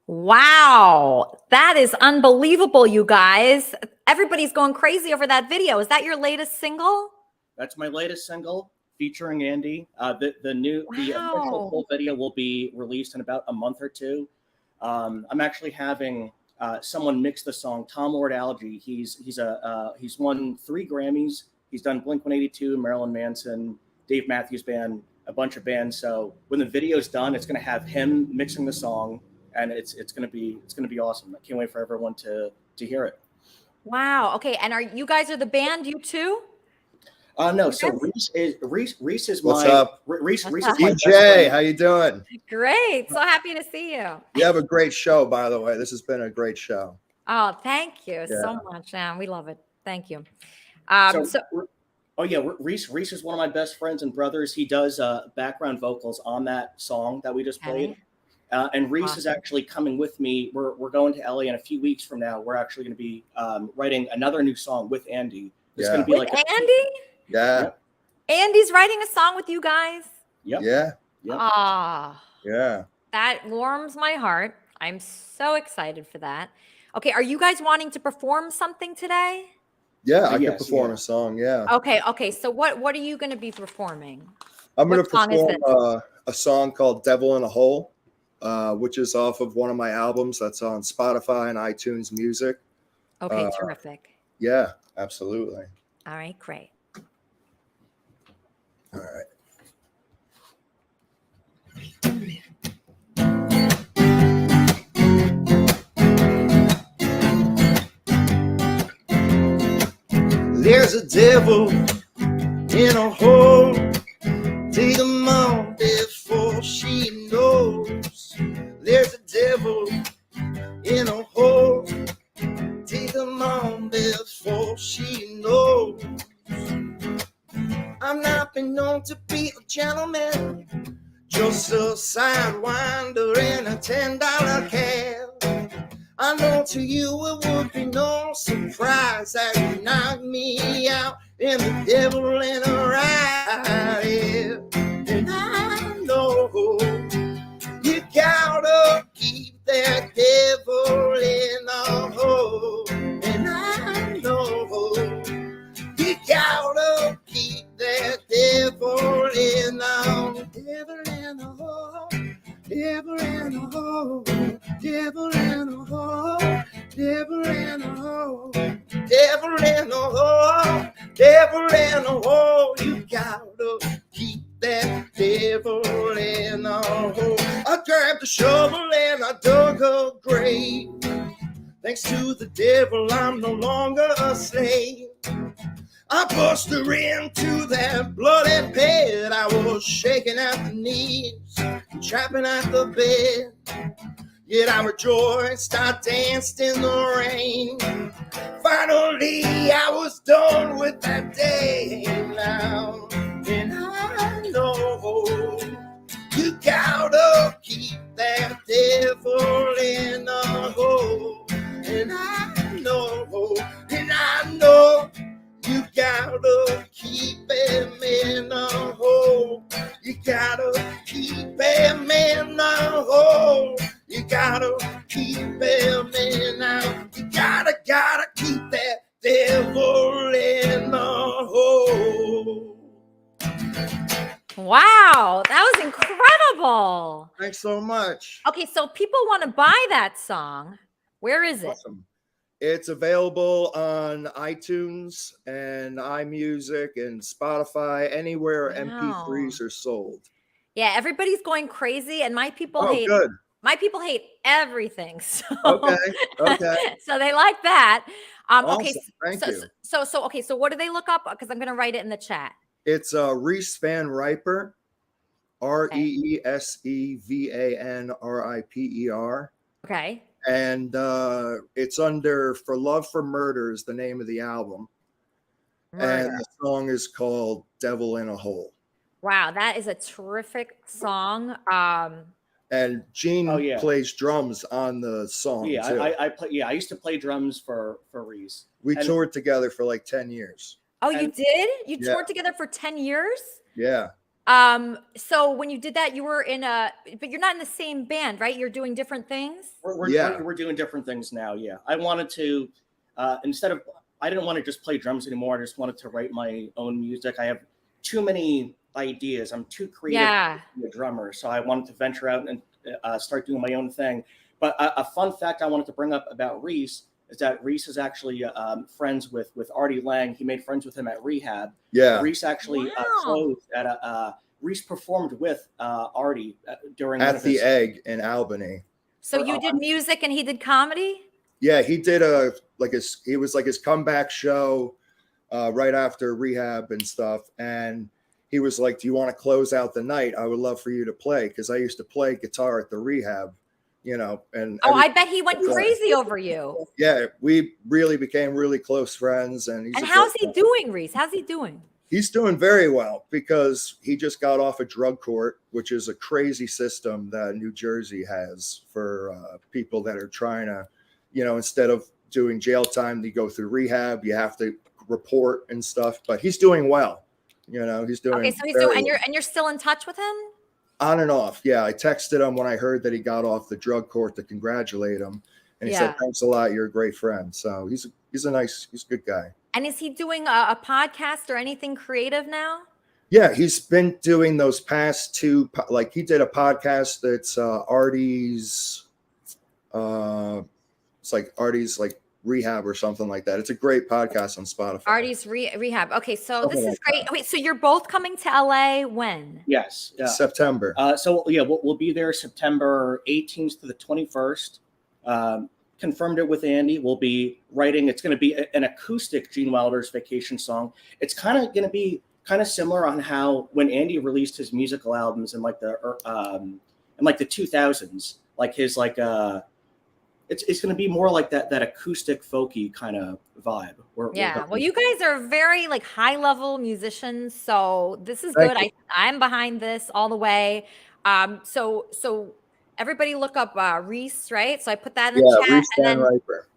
Wow, that is unbelievable, you guys. Everybody's going crazy over that video. Is that your latest single? That's my latest single featuring Andy. The official full video will be released in about a month or two. I'm actually having someone mix the song. Tom Lord Alge. He's won 3 Grammys. He's done Blink-182, Marilyn Manson, Dave Matthews Band, a bunch of bands. So when the video's done, it's going to have him mixing the song, and it's going to be awesome. I can't wait for everyone to hear it. Wow. Okay. And are you guys the band? You too? No. So Reese is What's my up? Reese is my DJ, best friend. how you doing? Great. So happy to see you. You have a great show, by the way. This has been a great show. Oh, thank you so much. Yeah, we love it. Thank you. Reese is one of my best friends and brothers. He does background vocals on that song that we just played. And Reese is actually coming with me. We're going to LA in a few weeks from now. We're actually going to be writing another new song with Andy. It's going to be with Andy? Yeah. Andy's writing a song with you guys? Yep. Yeah. Ah. Yeah. That warms my heart. I'm so excited for that. Okay, are you guys wanting to perform something today? Yeah, I can perform a song. Yeah. Okay. So what are you going to be performing? I'm going to What song is perform a song called Devil in a Hole, which is off of one of my albums that's on Spotify and iTunes Music. Okay, terrific. Yeah, absolutely. All right, great. All right. There's a devil in a hole. Take the mom before she knows. There's a devil in a hole. Take the mom before she knows. I'm not been known to be a gentleman, just a sidewinder in a $10 cab. I know to you it would be no surprise that you knocked me out and the devil in a ride. And I know you gotta keep that devil in a hole. And I know you gotta keep that devil in a hole. Devil in a hole. Devil in a hole, devil in a hole, devil in a hole, devil in a hole, devil in a hole. You gotta keep that devil in a hole. I grabbed a shovel and I dug a grave. Thanks to the devil, I'm no longer a slave. I pushed her into that bloody pit. I was shaking at the knees, trapping at the bed. Yet I rejoiced, I danced in the rain. Finally, I was done with that day now. And I know you gotta keep that devil in the hole. And I know you gotta keep him in a hole. You gotta keep him in a hole. You gotta keep him in a. You gotta keep that devil in a hole. Wow, that was incredible. Thanks so much. Okay, so people want to buy that song. Where is it? Awesome. It's available on iTunes and iMusic and Spotify, anywhere MP3s are sold. Yeah, everybody's going crazy, and my people hate. Good. My people hate everything. So, okay. So they like that. Awesome. Okay. Thank you. So what do they look up? Because I'm going to write it in the chat. It's Reese Van Riper, ReeseVanRiper. Okay. And it's under For Love for Murder is the name of the album. Murder. And the song is called Devil in a Hole. Wow, that is a terrific song. And Gene plays drums on the song. Yeah, too. I play. Yeah, I used to play drums for Reese. We toured together for like 10 years. Oh, you did? You toured together for 10 years? Yeah. So when you did that, you were but you're not in the same band, right? You're doing different things. We're doing different things now. Yeah, I wanted to I didn't want to just play drums anymore. I just wanted to write my own music. I have too many ideas. I'm too creative to be a drummer, so I wanted to venture out and start doing my own thing. But a fun fact I wanted to bring up about Reese is that Reese is actually friends with Artie Lang. He made friends with him at Rehab. Yeah. Reese actually closed at Reese performed with Artie during at the Egg in Albany. So you did music and he did comedy? Yeah, he did his comeback show right after Rehab and stuff. And he was like, do you want to close out the night? I would love for you to play, because I used to play guitar at the Rehab, and I bet he went crazy over you. Yeah, we really became really close friends. And how's he doing, Reese? How's he doing? He's doing very well, because he just got off a drug court, which is a crazy system that New Jersey has for people that are trying to, instead of doing jail time, they go through rehab. You have to report and stuff, but he's doing well. He's doing okay. So he's doing, and you're still in touch with him? On and off. Yeah, I texted him when I heard that he got off the drug court to congratulate him, and he said, "Thanks a lot. You're a great friend." So he's a good guy. And is he doing a podcast or anything creative now? Yeah, he's been doing those past two. Like, he did a podcast that's Artie's. It's like Artie's Rehab or something like that. It's a great podcast on Spotify. Artie's Rehab. Okay, so this is great. Wait, so you're both coming to LA when? Yes. September. So we'll be there September 18th to the 21st. Confirmed it with Andy. We'll be writing. It's going to be an acoustic Gene Wilder's Vacation song. It's kind of going to be similar on how when Andy released his musical albums in the 2000s, it's going to be more like that acoustic folky kind of vibe. Well, you guys are very high level musicians, so this is good. I'm behind this all the way. So everybody look up Reese, right? So I put that in the chat. Reese Van Riper.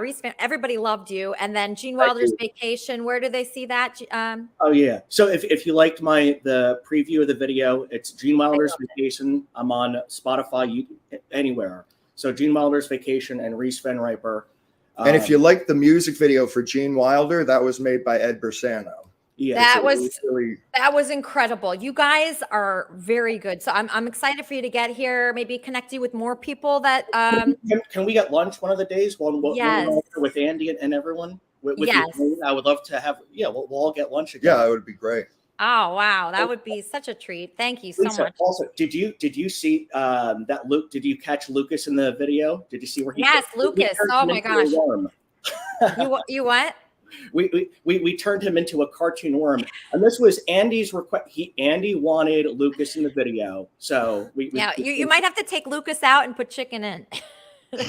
Reese Van, everybody loved you. And then Gene Wilder's Vacation. Where do they see that? Oh yeah. So if you liked the preview of the video, it's Gene Wilder's Vacation. I'm on Spotify, anywhere. So Gene Wilder's Vacation and Reese Van Riper. And if you like the music video for Gene Wilder, that was made by Ed Bersano. Yeah, that was incredible. You guys are very good. So I'm excited for you to get here. Maybe connect you with more people that. Can we get lunch one of the days? With Andy and everyone. With you, I would love to have. Yeah, we'll all get lunch again. Yeah, it would be great. Oh wow, that would be such a treat. Thank you so much. Also, did you see that Luke? Did you catch Lucas in the video? Did you see where he? Yes, Lucas. Oh my gosh. You what? We turned him into a cartoon worm, and this was Andy's request. Andy wanted Lucas in the video, so you might have to take Lucas out and put Chicken in. He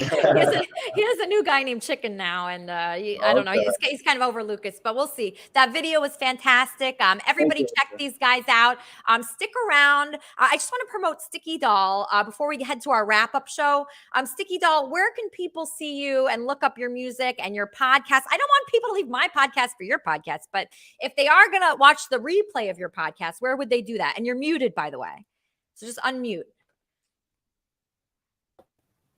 has a new guy named Chicken now, and I don't know. He's kind of over Lucas, but we'll see. That video was fantastic. Everybody check these guys out. Stick around. I just want to promote Sticky Doll before we head to our wrap-up show. Sticky Doll, where can people see you and look up your music and your podcast? I don't want people to leave my podcast for your podcast, but if they are going to watch the replay of your podcast, where would they do that? And you're muted, by the way. So just unmute.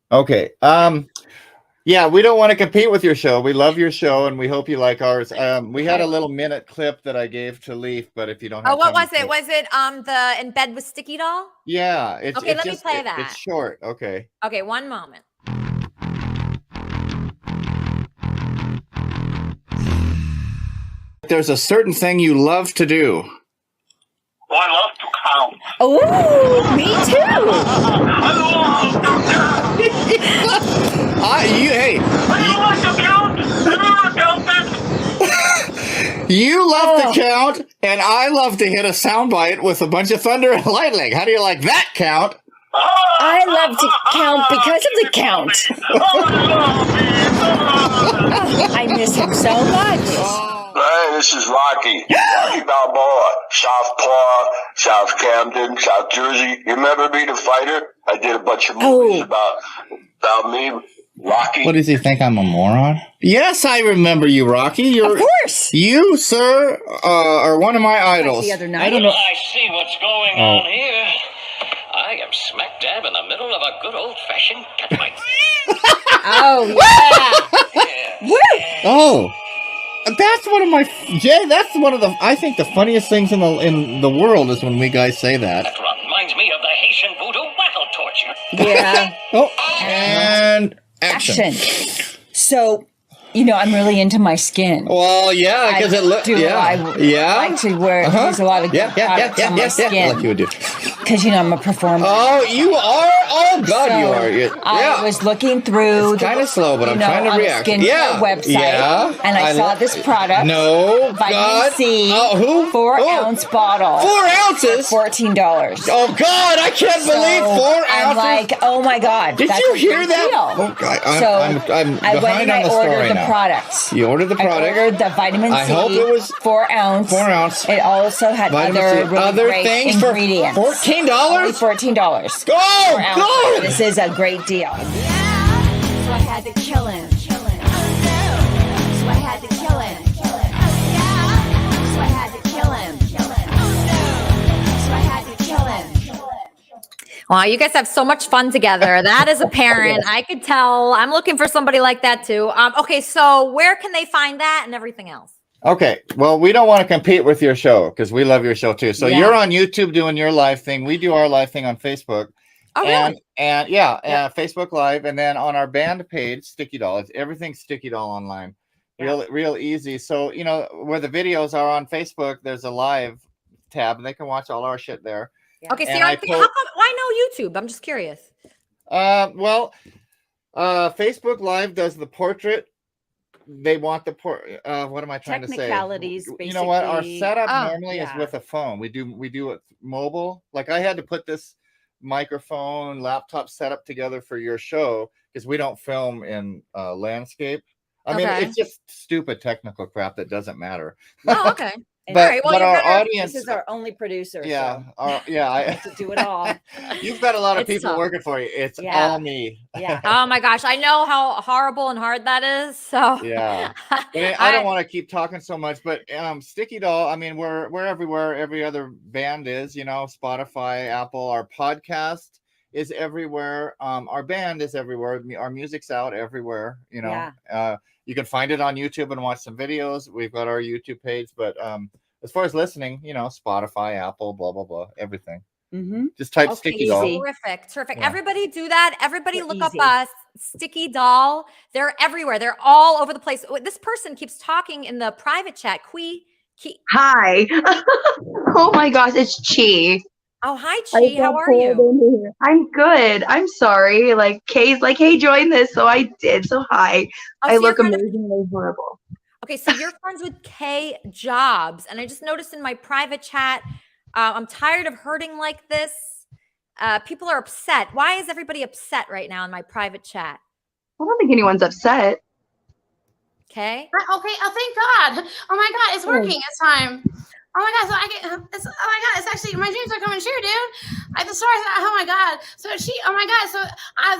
Okay. Yeah, we don't want to compete with your show. We love your show, and we hope you like ours. We had a little minute clip that I gave to Leaf, but if you don't have what was it? Was it the In Bed with Sticky Doll? Yeah. Okay, let me play that. It's short. Okay. Okay, one moment. There's a certain thing you love to do. Well, I love to count. Oh, me too. I love to count. Hey. I love to count. I never counted. You love to count, and I love to hit a soundbite with a bunch of thunder and lightning. How do you like that, Count? I love to count because of the count. I miss him so much. Hey, this is Rocky Balboa, Southpaw, South Camden, South Jersey. You remember me, the fighter? I did a bunch of movies about me, Rocky. What does he think? I'm a moron? Yes, I remember you, Rocky. Of course. You, sir, are one of my idols. The other night. I don't know. I see what's going on here. I am smack dab in the middle of a good old-fashioned cat fight. Oh, yeah. Oh. That's one of my Jay. That's one of the I think the funniest things in the world is when we guys say that. That reminds me of the Haitian voodoo wattle torture. Yeah. Oh, and action. So, I'm really into my skin. Well, yeah, because it looks. Yeah, I like to use a lot of products on my skin. Like you would do. Because I'm a performer. Oh, you are. Oh God, So, you are. I was looking through. It's kind of slow, but I'm trying to react. Skincare website, and I saw this product. No, Vitamin God. C, 4-ounce bottle. 4 ounces. $14. Oh God, I can't believe 4 ounces. I'm like, oh my God. Did that's you a hear big that? deal. Oh God, So I'm I went behind and on I the ordered story the now. products. You ordered the product. I ordered the vitamin C. I hope it was 4 ounce. 4 ounce. It also had other really great things ingredients. for $14. Only $14. Go! Go! This is a great deal. So I had to kill him. So I had to kill him. So I had to kill him. So I had to kill him. Wow, you guys have so much fun together. That is apparent. I could tell. I'm looking for somebody like that too. Okay, so where can they find that and everything else? Okay, well, we don't want to compete with your show because we love your show too. So Yeah. you're on YouTube doing your live thing. We do our live thing on Facebook. Oh, and really? Facebook Live, and then on our band page, Sticky Doll. It's everything's Sticky Doll online. Real easy. So where the videos are on Facebook, there's a live tab, and they can watch all our shit there. Okay, so And how come, why no YouTube? I'm just curious. Facebook Live does the portrait. They want the what am I trying to say? Technicalities, You know what? Our basically. setup Oh, normally is yeah. with a phone. We do it mobile. Like I had to put this microphone laptop setup together for your show because we don't film in landscape. I mean, it's just stupid technical crap that doesn't matter. Oh, okay. But our audience This is our only producer. Yeah, so I have to do it all. You've got a lot of It's people tough. working for you. It's Yeah. all me. Yeah. Oh my gosh, I know how horrible and hard that is. So Yeah. But I don't want to keep talking so much, but Sticky Doll, I mean, we're everywhere. Every other band is, Spotify, Apple. Our podcast is everywhere. Our band is everywhere. Our music's out everywhere. You can find it on YouTube and watch some videos. We've got our YouTube page, but as far as listening, Spotify, Apple, blah blah blah, everything. Just type Sticky Doll. Terrific. Yeah. Everybody do that. Everybody look easy. up Sticky Doll. They're everywhere. They're all over the place. This person keeps talking in the private chat. Hi. Oh my gosh, it's Chi. Oh, hi, Chi. How are you? I'm good. I'm sorry. Like Kay's like, hey, join this. So I did. So hi. Oh, I so look you're kind of- amazingly horrible. Okay, so you're friends with Kay Jobs, and I just noticed in my private chat, I'm tired of hurting like this. People are upset. Why is everybody upset right now in my private chat? I don't think anyone's upset. Okay. Okay. Oh, thank God. Oh my God, it's working this time. Oh my God. So oh my God, it's actually my dreams are coming true, dude. The stars. Oh my God. So oh my God. So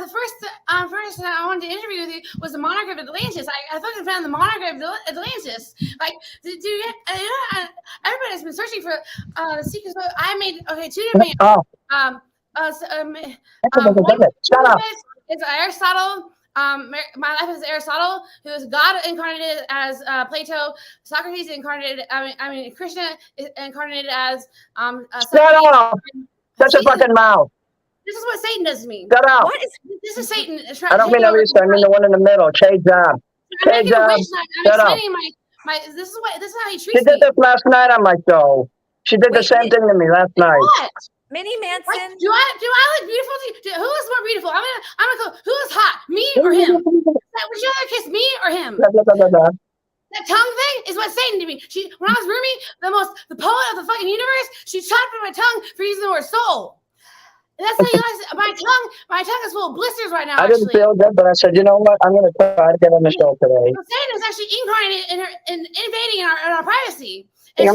the first I wanted to interview with you was the monarch of Atlantis. I fucking found the monarch of Atlantis. Like, everybody's been searching for the secrets. I made two different. Shut up. Is Aristotle. My life is Aristotle, who is God incarnated as Plato. Socrates incarnated. Krishna is incarnated as. Shut up! Shut your fucking mouth. This is what Satan does to me. Shut up. This is Satan. I don't mean Elisa. I mean the one in the middle. Kay Job. Kay Job. Shut up. This is how he treats She did this last night on my show. She did the same thing to me last night. What? Minnie Manson. Like, do I look beautiful to you? Who is more beautiful? I'm gonna go. Who is hot? Me or him? Would you rather kiss me or him? That tongue thing is what Satan did me. When I was roomie, the poet of the fucking universe, she chopped at my tongue for using the word soul. And that's how you guys. My tongue is full of blisters right now. I didn't feel good, but I said, you know what? I'm going to try to get on the show today. So Satan is actually incarnated in invading in our privacy. And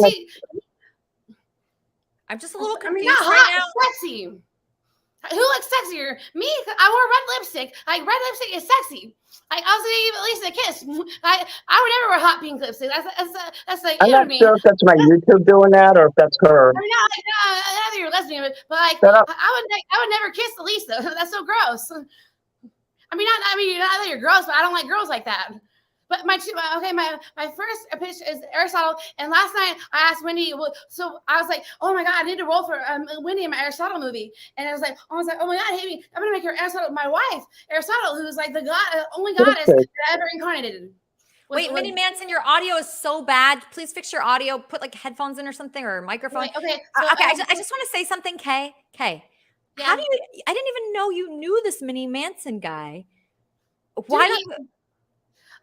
I'm just a little confused not hot, right now. sexy. Who looks sexier? Me? I wore red lipstick. Like, red lipstick is sexy. Like, I was gonna give at least a kiss. I would never wear hot pink lipstick. That's like, I'm you know not what I mean? sure if that's my YouTube doing that or if that's her. I mean, not that you're a lesbian, but like, Shut up. I would never kiss Elisa. That's so gross. Not that you're gross, but I don't like girls like that. But my first pitch is Aristotle, and last night I asked Wendy. So I was like, oh my god, I need to roll for Wendy in my Aristotle movie, and I was like, oh my god, Amy, I'm gonna make her Aristotle, my wife, Aristotle, who's like the only goddess that I ever incarnated. Wait, Minnie Manson, your audio is so bad. Please fix your audio. Put like headphones in or something, or a microphone. Okay. I just want to say something, Kay. Kay, how do you? I didn't even know you knew this Minnie Manson guy. Why don't?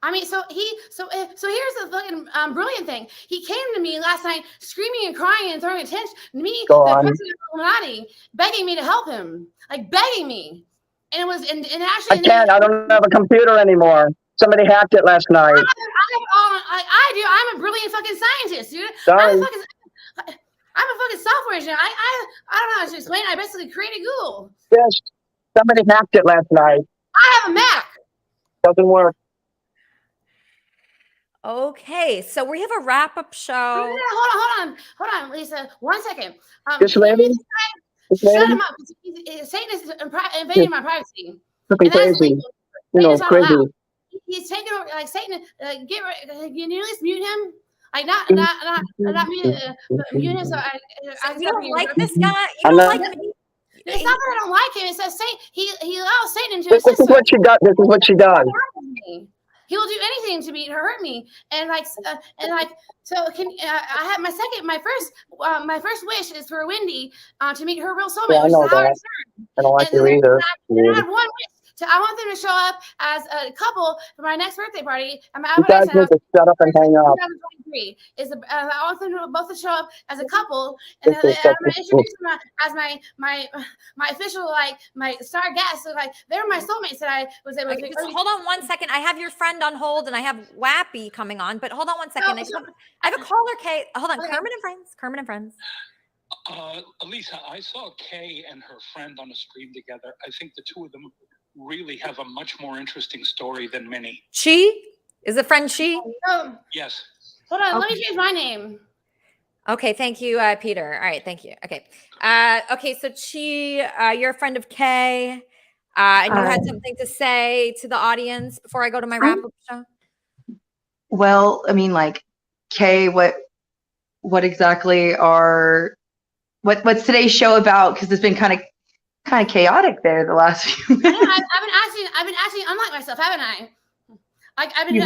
I mean, so here's the fucking brilliant thing. He came to me last night screaming and crying and throwing attention to me, the president of Illuminati, begging me to help him, like begging me. And it was, and actually, I can't. I don't have a computer anymore. Somebody hacked it last night. I do. I'm a brilliant fucking scientist, dude. Sorry. I'm a fucking software engineer. I don't know how to explain it. I basically created Google. Yes. Somebody hacked it last night. I have a Mac. Doesn't work. Okay, so we have a wrap-up show. Hold on, Lisa. 1 second. This lady? Shut him up. Satan is invading my privacy. Looking crazy. Crazy. He's taking over, like Satan. Can you at least mute him? Like not mute him. So you don't like this guy? You don't like him? It's not that I don't like him. It says Satan. He allows Satan into his This is what she does. This is what she does. He will do anything to hurt me, and so can I have my first wish is for Wendy to meet her real soulmate. Yeah, I know that. I don't like you either. I have one wish. I want them to show up as a couple for my next birthday party. You guys need to shut up and hang up. 2023 I want them both to show up as a couple, and I'm going to introduce them as my official, like my star guests. So like they're my soulmates that I was able to. Hold on 1 second. I have your friend on hold, and I have Wappy coming on. But hold on 1 second. I have a caller, Kate. Hold on, okay. Kermit and Friends. Elisa, I saw Kay and her friend on a stream together. I think the two of them really have a much more interesting story than Minnie. She? Is the friend she? Yes. Hold on, let me change my name. Okay, thank you, Peter. All right, thank you. Okay. Okay, so you're a friend of Kay, and you had something to say to the audience before I go to my wrap-up show? Well, I mean, like, Kay, what exactly what's today's show about? Because it's been kind of chaotic there the last few minutes. Yeah, I've been acting unlike myself, haven't I? Like I've been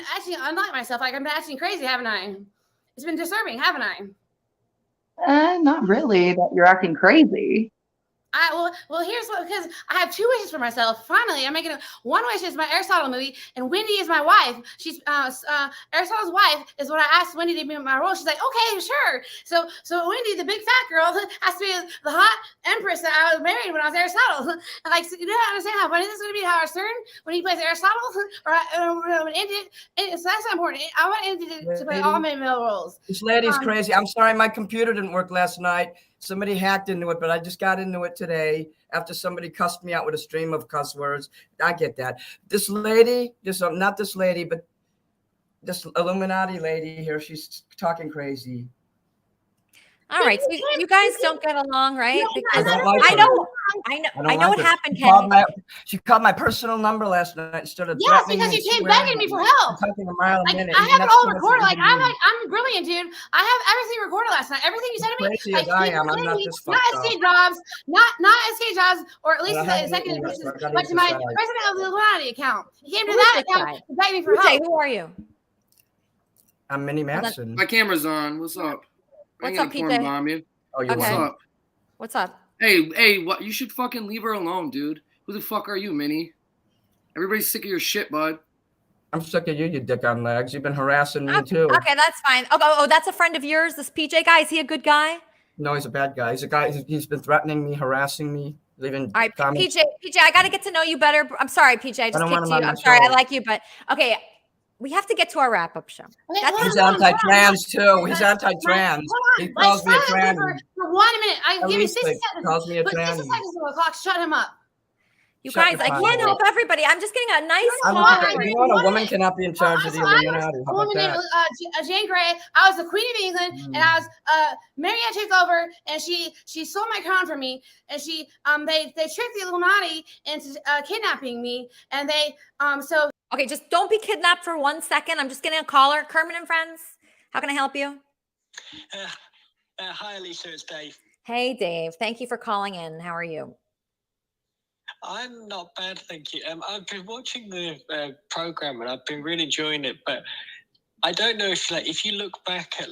acting unlike myself. Like I've been acting crazy, haven't I? It's been disturbing, haven't I? Not really. That you're acting crazy. Well, here's what, because I have two wishes for myself. Finally, I'm making one wish is my Aristotle movie, and Wendy is my wife. She's Aristotle's wife is what I asked Wendy to be in my role. She's like, okay, sure. So Wendy, the big fat girl, has to be the hot empress that I was married when I was Aristotle. And like, so you don't understand how funny this is going to be, Howard Stern when he plays Aristotle, or Indy. So that's not important. I want Indy to play all my male roles. This lady's crazy. I'm sorry, my computer didn't work last night. Somebody hacked into it, but I just got into it today after somebody cussed me out with a stream of cuss words. I get that. This lady, not this lady, but this Illuminati lady here, she's talking crazy. All right, so you guys don't get along, right? Because I know what happened, Ken. She called my personal number last night instead of yes, because you came begging me for help. Like, I have it all recorded. Like I'm brilliant, dude. I have everything recorded last night. Everything you said to me. Crazy as I am, I'm not this fucked up. Not SK Jobs, or at least the executive person, but to my president of the Illuminati account. He came to that account to beg me for help. Who are you? I'm Minnie Manson. My camera's on. What's up? What's up, PJ? Bomb you. Oh, you're What's up? What's up? Hey, what? You should fucking leave her alone, dude. Who the fuck are you, Minnie? Everybody's sick of your shit, bud. I'm sick of you dick on legs. You've been harassing me too. Okay, that's fine. Oh, that's a friend of yours, this PJ guy. Is he a good guy? No, he's a bad guy. He's a guy. He's been threatening me, harassing me, leaving. All right, PJ, I got to get to know you better. I'm sorry, PJ. I just kicked you. I'm sorry. I like you, but okay. We have to get to our wrap-up show. He's anti-trans too. He's anti-trans. He calls me a tranny. For 1 minute. I give you 60 seconds. Calls me a tranny. 60 seconds on the clock. Shut him up. You Shut guys, your I pie can't hole. help everybody. I'm just getting a nice I'm call. not, you know, a woman cannot be in charge of the Illuminati. A How woman about named that? Jane Grey. I was the Queen of England, and I was Marianne took over, and she stole my crown from me, and they tricked the Illuminati into kidnapping me, and they so. Okay, just don't be kidnapped for 1 second. I'm just getting a caller. Kermit and Friends, how can I help you? Hi, Lisa. It's Dave. Hey, Dave. Thank you for calling in. How are you? I'm not bad, thank you. I've been watching the program and I've been really enjoying it, but I don't know if you look back at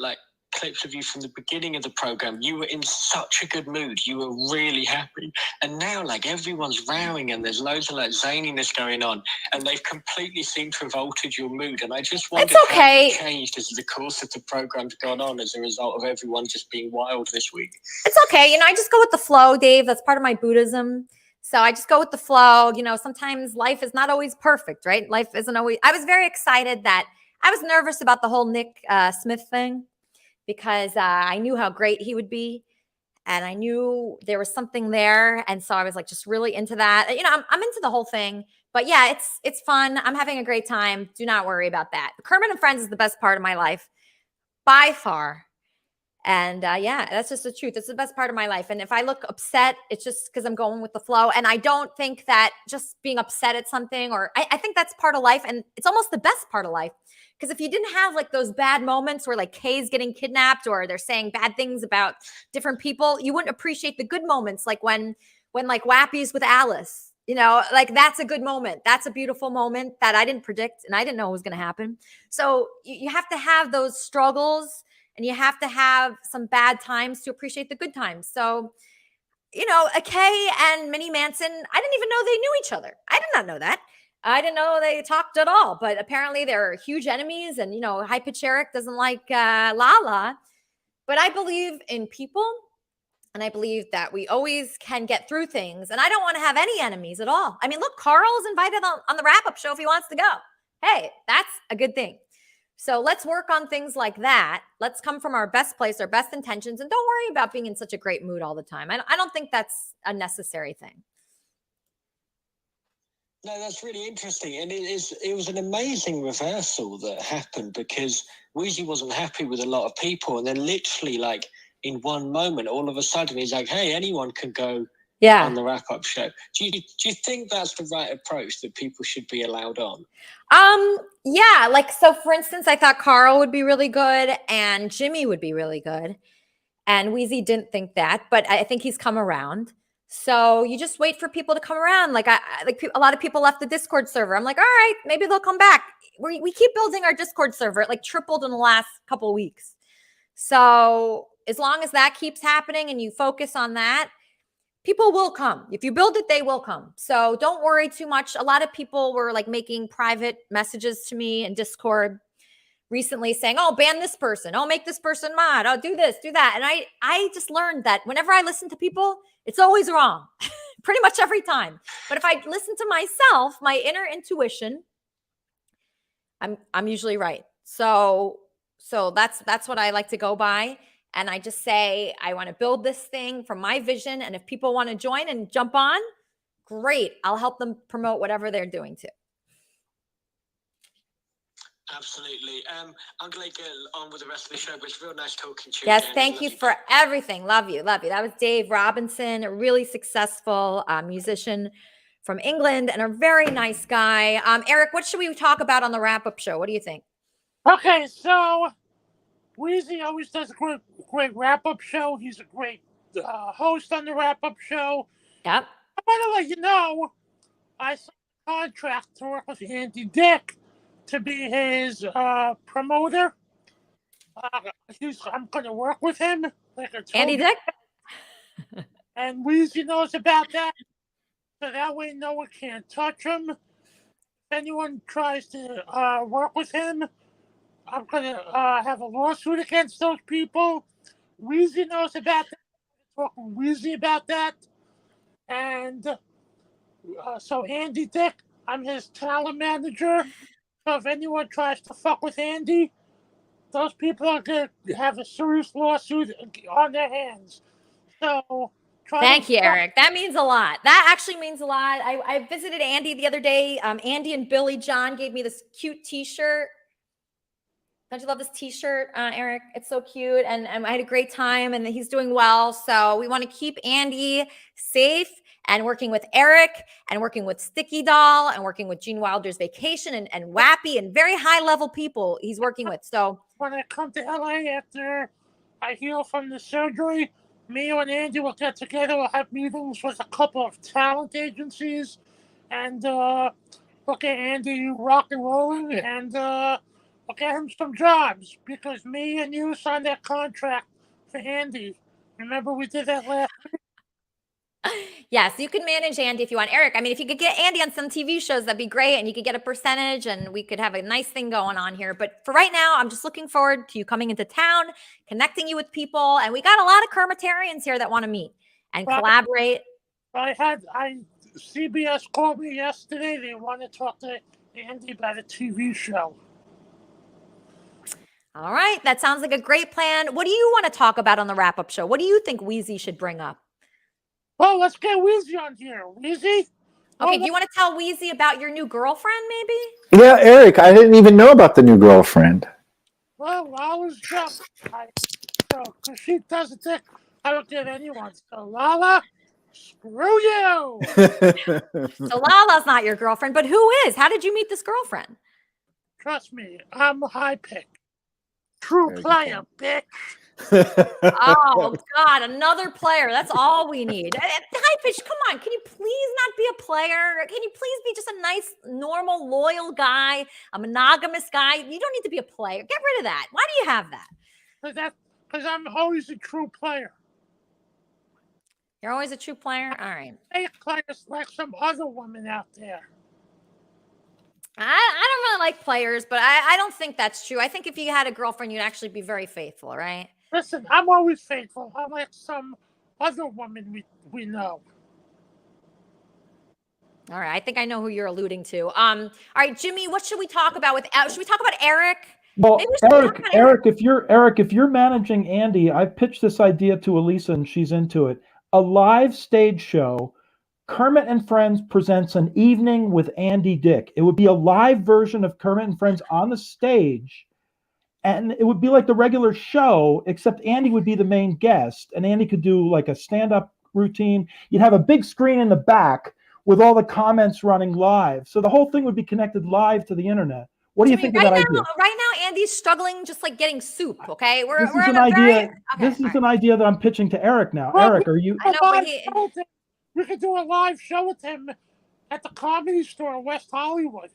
clips of you from the beginning of the program, you were in such a good mood. You were really happy, and now everyone's rowing and there's loads of zaniness going on, and they've completely seemed to have altered your mood. And I just wondered how you changed as the course of the program's gone on as a result of everyone just being wild this week. It's okay. I just go with the flow, Dave. That's part of my Buddhism. So I just go with the flow. Sometimes life is not always perfect, right? Life isn't always. I was very excited that I was nervous about the whole Nick Smith thing because I knew how great he would be. And I knew there was something there. And so I was just really into that. I'm into the whole thing. But yeah, it's fun. I'm having a great time. Do not worry about that. Kermit and Friends is the best part of my life by far. And yeah, that's just the truth. It's the best part of my life. And if I look upset, it's just because I'm going with the flow. And I don't think that just being upset at something, or I think that's part of life. And it's almost the best part of life. Because if you didn't have those bad moments where Kay's getting kidnapped or they're saying bad things about different people, you wouldn't appreciate the good moments. Like when Wappy's with Alice, that's a good moment. That's a beautiful moment that I didn't predict and I didn't know was going to happen. So you have to have those struggles. And you have to have some bad times to appreciate the good times. So, Kay and Minnie Manson, I didn't even know they knew each other. I did not know that. I didn't know they talked at all. But apparently they're huge enemies. And, High Pitch Eric doesn't like Lala. But I believe in people. And I believe that we always can get through things. And I don't want to have any enemies at all. I mean, look, Carl's invited on the wrap-up show if he wants to go. Hey, that's a good thing. So let's work on things like that. Let's come from our best place, our best intentions, and don't worry about being in such a great mood all the time. I don't think that's a necessary thing. No, that's really interesting. And it was an amazing reversal that happened because Weezy wasn't happy with a lot of people. And then literally in one moment, all of a sudden he's like, hey, anyone can go on the wrap-up show. Do you think that's the right approach, that people should be allowed on? Yeah, so for instance, I thought Carl would be really good and Jimmy would be really good. And Weezy didn't think that, but I think he's come around. So you just wait for people to come around. A lot of people left the Discord server. I'm like, all right, maybe they'll come back. We keep building our Discord server. It tripled in the last couple of weeks. So as long as that keeps happening and you focus on that, people will come. If you build it, they will come. So don't worry too much. A lot of people were making private messages to me in Discord recently saying, oh, ban this person. Oh, make this person mod. Oh, do this, do that. And I just learned that whenever I listen to people, it's always wrong. Pretty much every time. But if I listen to myself, my inner intuition, I'm usually right. So that's what I like to go by. And I just say, I want to build this thing from my vision. And if people want to join and jump on, great. I'll help them promote whatever they're doing too. Absolutely. I'm going to get on with the rest of the show, but it's real nice talking to you. Yes, again. thank you for everything. Love you. Love you. That was Dave Robinson, a really successful musician from England and a very nice guy. Eric, what should we talk about on the wrap-up show? What do you think? Okay, so Weezy always does a great wrap-up show. He's a great host on the wrap-up show. Yep. I want to let you know, I signed a contract to work with Andy Dick to be his promoter. I'm going to work with him. Like I told Andy Dick? And Weezy knows about that. So that way no one can touch him. If anyone tries to work with him, I'm going to have a lawsuit against those people. Weezy knows about that. I'm talking Weezy about that. And so Andy Dick, I'm his talent manager. So if anyone tries to fuck with Andy, those people are going to have a serious lawsuit on their hands. So Thank you, Eric. That means a lot. That actually means a lot. I visited Andy the other day. Andy and Billy John gave me this cute T-shirt. Don't you love this T-shirt, Eric? It's so cute, and I had a great time, and he's doing well. So we want to keep Andy safe and working with Eric and working with Sticky Doll and working with Gene Wilder's Vacation and Wappy and very high-level people he's working with. So when I come to LA after I heal from the surgery, me and Andy will get together. We'll have meetings with a couple of talent agencies, and we'll get Andy rock and rolling, and we'll get him some jobs, because me and you signed that contract for Andy. Remember we did that last week? yes, you can manage Andy if you want. Eric, I mean, if you could get Andy on some TV shows, that'd be great. And you could get a percentage and we could have a nice thing going on here. But for right now, I'm just looking forward to you coming into town, connecting you with people. And we got a lot of Kermitarians here that want to meet and collaborate. CBS called me yesterday. They want to talk to Andy about a TV show. All right. That sounds like a great plan. What do you want to talk about on the wrap-up show? What do you think Wheezy should bring up? Well, let's get Wheezy on here. Wheezy? Okay, do you want to tell Wheezy about your new girlfriend, maybe? Yeah, Eric, I didn't even know about the new girlfriend. Well, I was just, because she doesn't think I don't get anyone. So, Lala, screw you. So Lala's not your girlfriend, but who is? How did you meet this girlfriend? Trust me, I'm a high pick. True player, bitch. Oh God, another player. That's all we need. High pitch, come on. Can you please not be a player? Can you please be just a nice, normal, loyal guy, a monogamous guy? You don't need to be a player. Get rid of that. Why do you have that? Because I'm always a true player. You're always a true player? All right. Fake players like some other women out there. I don't really like players, but I don't think that's true. I think if you had a girlfriend, you'd actually be very faithful, right? Listen, I'm always faithful. I'm like some other woman we know. All right, I think I know who you're alluding to. All right, Jimmy, what should we talk about should we talk about Eric? Well, Eric, if you're managing Andy, I've pitched this idea to Elisa and she's into it. A live stage show. Kermit and Friends presents An Evening with Andy Dick. It would be a live version of Kermit and Friends on the stage. And it would be like the regular show, except Andy would be the main guest. And Andy could do like a stand-up routine. You'd have a big screen in the back with all the comments running live. So the whole thing would be connected live to the internet. What do you think of that idea? Right now, Andy's struggling just like getting soup, okay? This is an idea that I'm pitching to Eric now. Well, Eric, are you... We could do a live show with him at the Comedy Store in West Hollywood.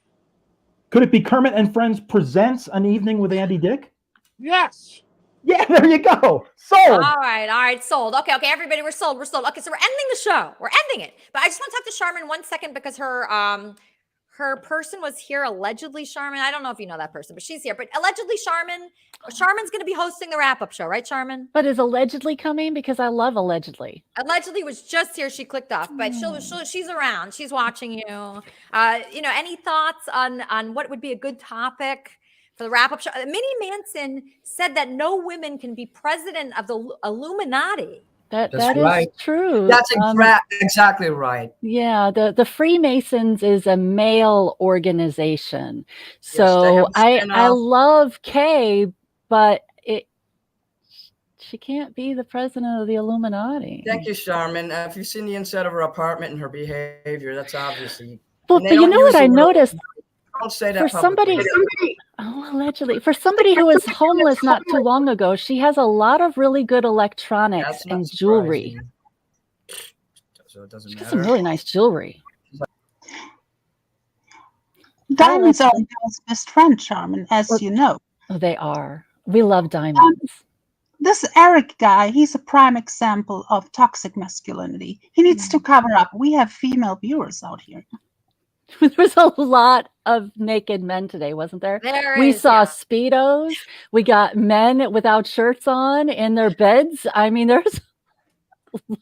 Could it be Kermit and Friends presents An Evening with Andy Dick? Yes. Yeah, there you go. Sold. All right, sold. Okay, everybody, we're sold. Okay, so we're ending the show. We're ending it. But I just want to talk to Charmin 1 second because her person was here allegedly, Charmin. I don't know if you know that person, but she's here. But allegedly, Charmin's going to be hosting the wrap-up show, right, Charmin? But is allegedly coming? Because I love allegedly. Allegedly was just here. She clicked off, but she's around. She's watching you. Any thoughts on what would be a good topic for the wrap-up show? Minnie Manson said that no women can be president of the Illuminati. That's That's is right. true. That's exactly right. Yeah, the Freemasons is a male organization. Yes, they So have a I spin-off. love Kay, but she can't be the president of the Illuminati. Thank you, Charmin. If you've seen the inside of her apartment and her behavior, that's obviously. But and they you don't know use what I the word- noticed? Don't say For that publicly. allegedly, for somebody who was homeless not too long ago, she has a lot of really good electronics That's not and jewelry. So it doesn't She has matter. some really nice jewelry. Diamonds are a girl's best friend, Charmin, as you know. Oh, they are. We love diamonds. This Eric guy, he's a prime example of toxic masculinity. He needs to cover up. We have female viewers out here. There was a lot of naked men today, wasn't there? We saw Speedos. We got men without shirts on in their beds. I mean, there's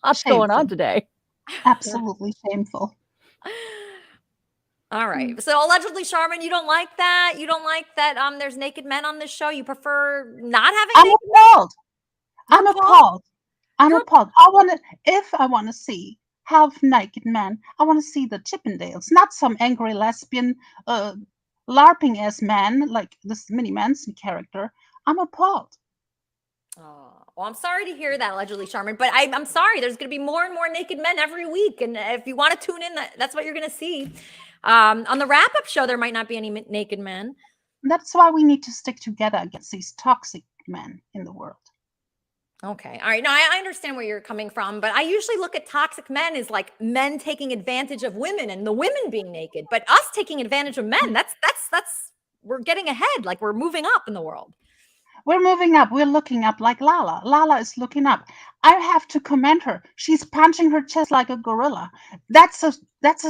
lots going on today. Absolutely shameful. All right. So allegedly, Charmin, you don't like that? You don't like that there's naked men on this show? You prefer not having I'm naked appalled. I'm appalled. I'm appalled. If I want to see half naked men, I want to see the Chippendales, not some angry lesbian, LARPing ass man like this Minnie Manson character. I'm appalled. Oh, well, I'm sorry to hear that, allegedly, Charmin, but I'm sorry. There's going to be more and more naked men every week. And if you want to tune in, that's what you're going to see. On the wrap-up show, there might not be any naked men. That's why we need to stick together against these toxic men in the world. Okay. All right. No, I understand where you're coming from, but I usually look at toxic men as like men taking advantage of women and the women being naked, but us taking advantage of men, that's we're getting ahead. Like we're moving up in the world. We're moving up. We're looking up like Lala. Lala is looking up. I have to commend her. She's punching her chest like a gorilla. That's a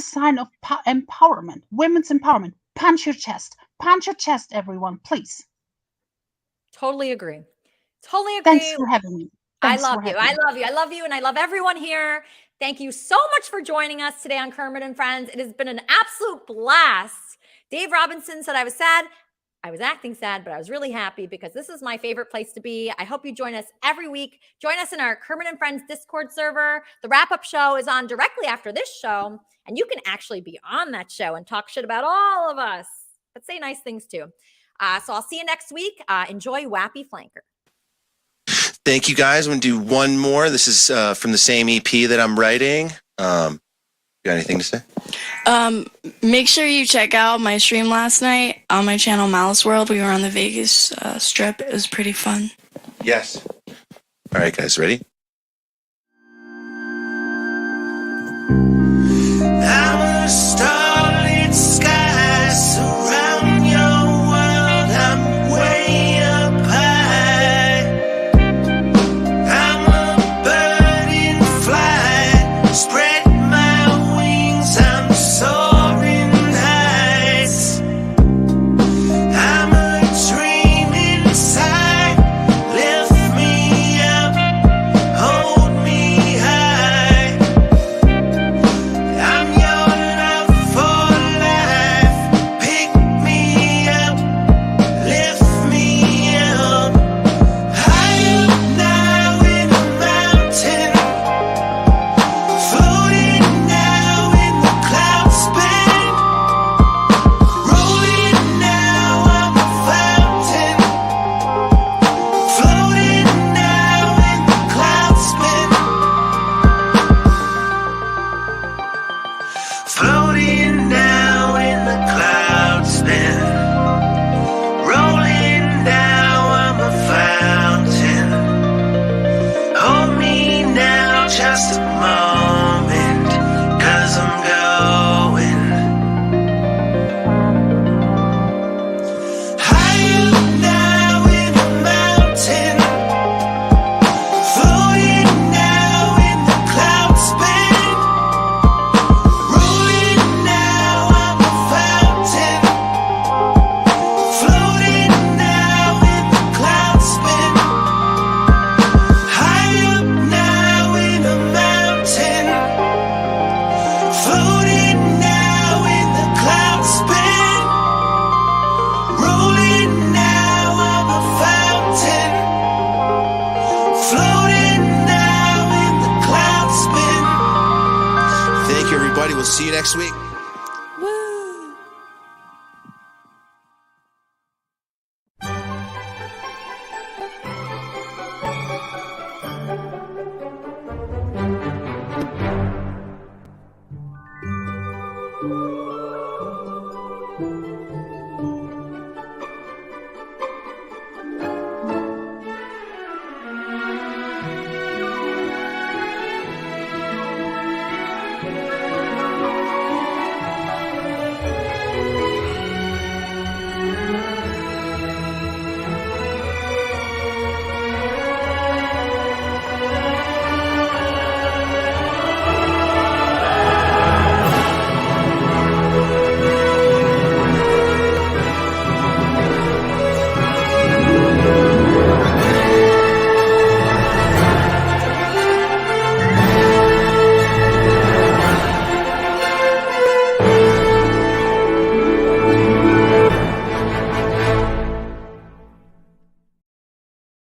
sign of empowerment. Women's empowerment. Punch your chest. Punch your chest, everyone, please. Totally agree. Totally agree. Thanks for having me. I love you. I love you. I love you. And I love everyone here. Thank you so much for joining us today on Kermit and Friends. It has been an absolute blast. Dave Robinson said I was sad. I was acting sad, but I was really happy because this is my favorite place to be. I hope you join us every week. Join us in our Kermit and Friends Discord server. The wrap-up show is on directly after this show, and you can actually be on that show and talk shit about all of us, but say nice things too. So I'll see you next week. Enjoy Wappy Flanker. Thank you, guys. I'm going to do one more. This is from the same EP that I'm writing. You got anything to say? Make sure you check out my stream last night on my channel Malice World. We were on the Vegas Strip. It was pretty fun. Yes. All right, guys, ready? I'm a starlit sky surround your world. I'm way up high. I'm a bird in flight. Spread my wings. I'm soaring heights. I'm a dream inside. Lift me up. Hold me high. I'm your love for life. Pick me up, lift me up. High up now in a mountain, floating now in the cloud span. Rolling now, I'm a fountain, floating now in the cloud span. Floating now in the clouds spin. Rolling now, I'm a fountain. Hold me now, just a moment, 'cause I'm going. High up now in a mountain. Floating now in the clouds spin. Rolling now, I'm a fountain. Floating now in the clouds spin. High up now in a mountain. Floating now in the clouds spin. Rolling now, I'm a fountain. Floating now in the clouds spin. Thank you, everybody. We'll see you next week.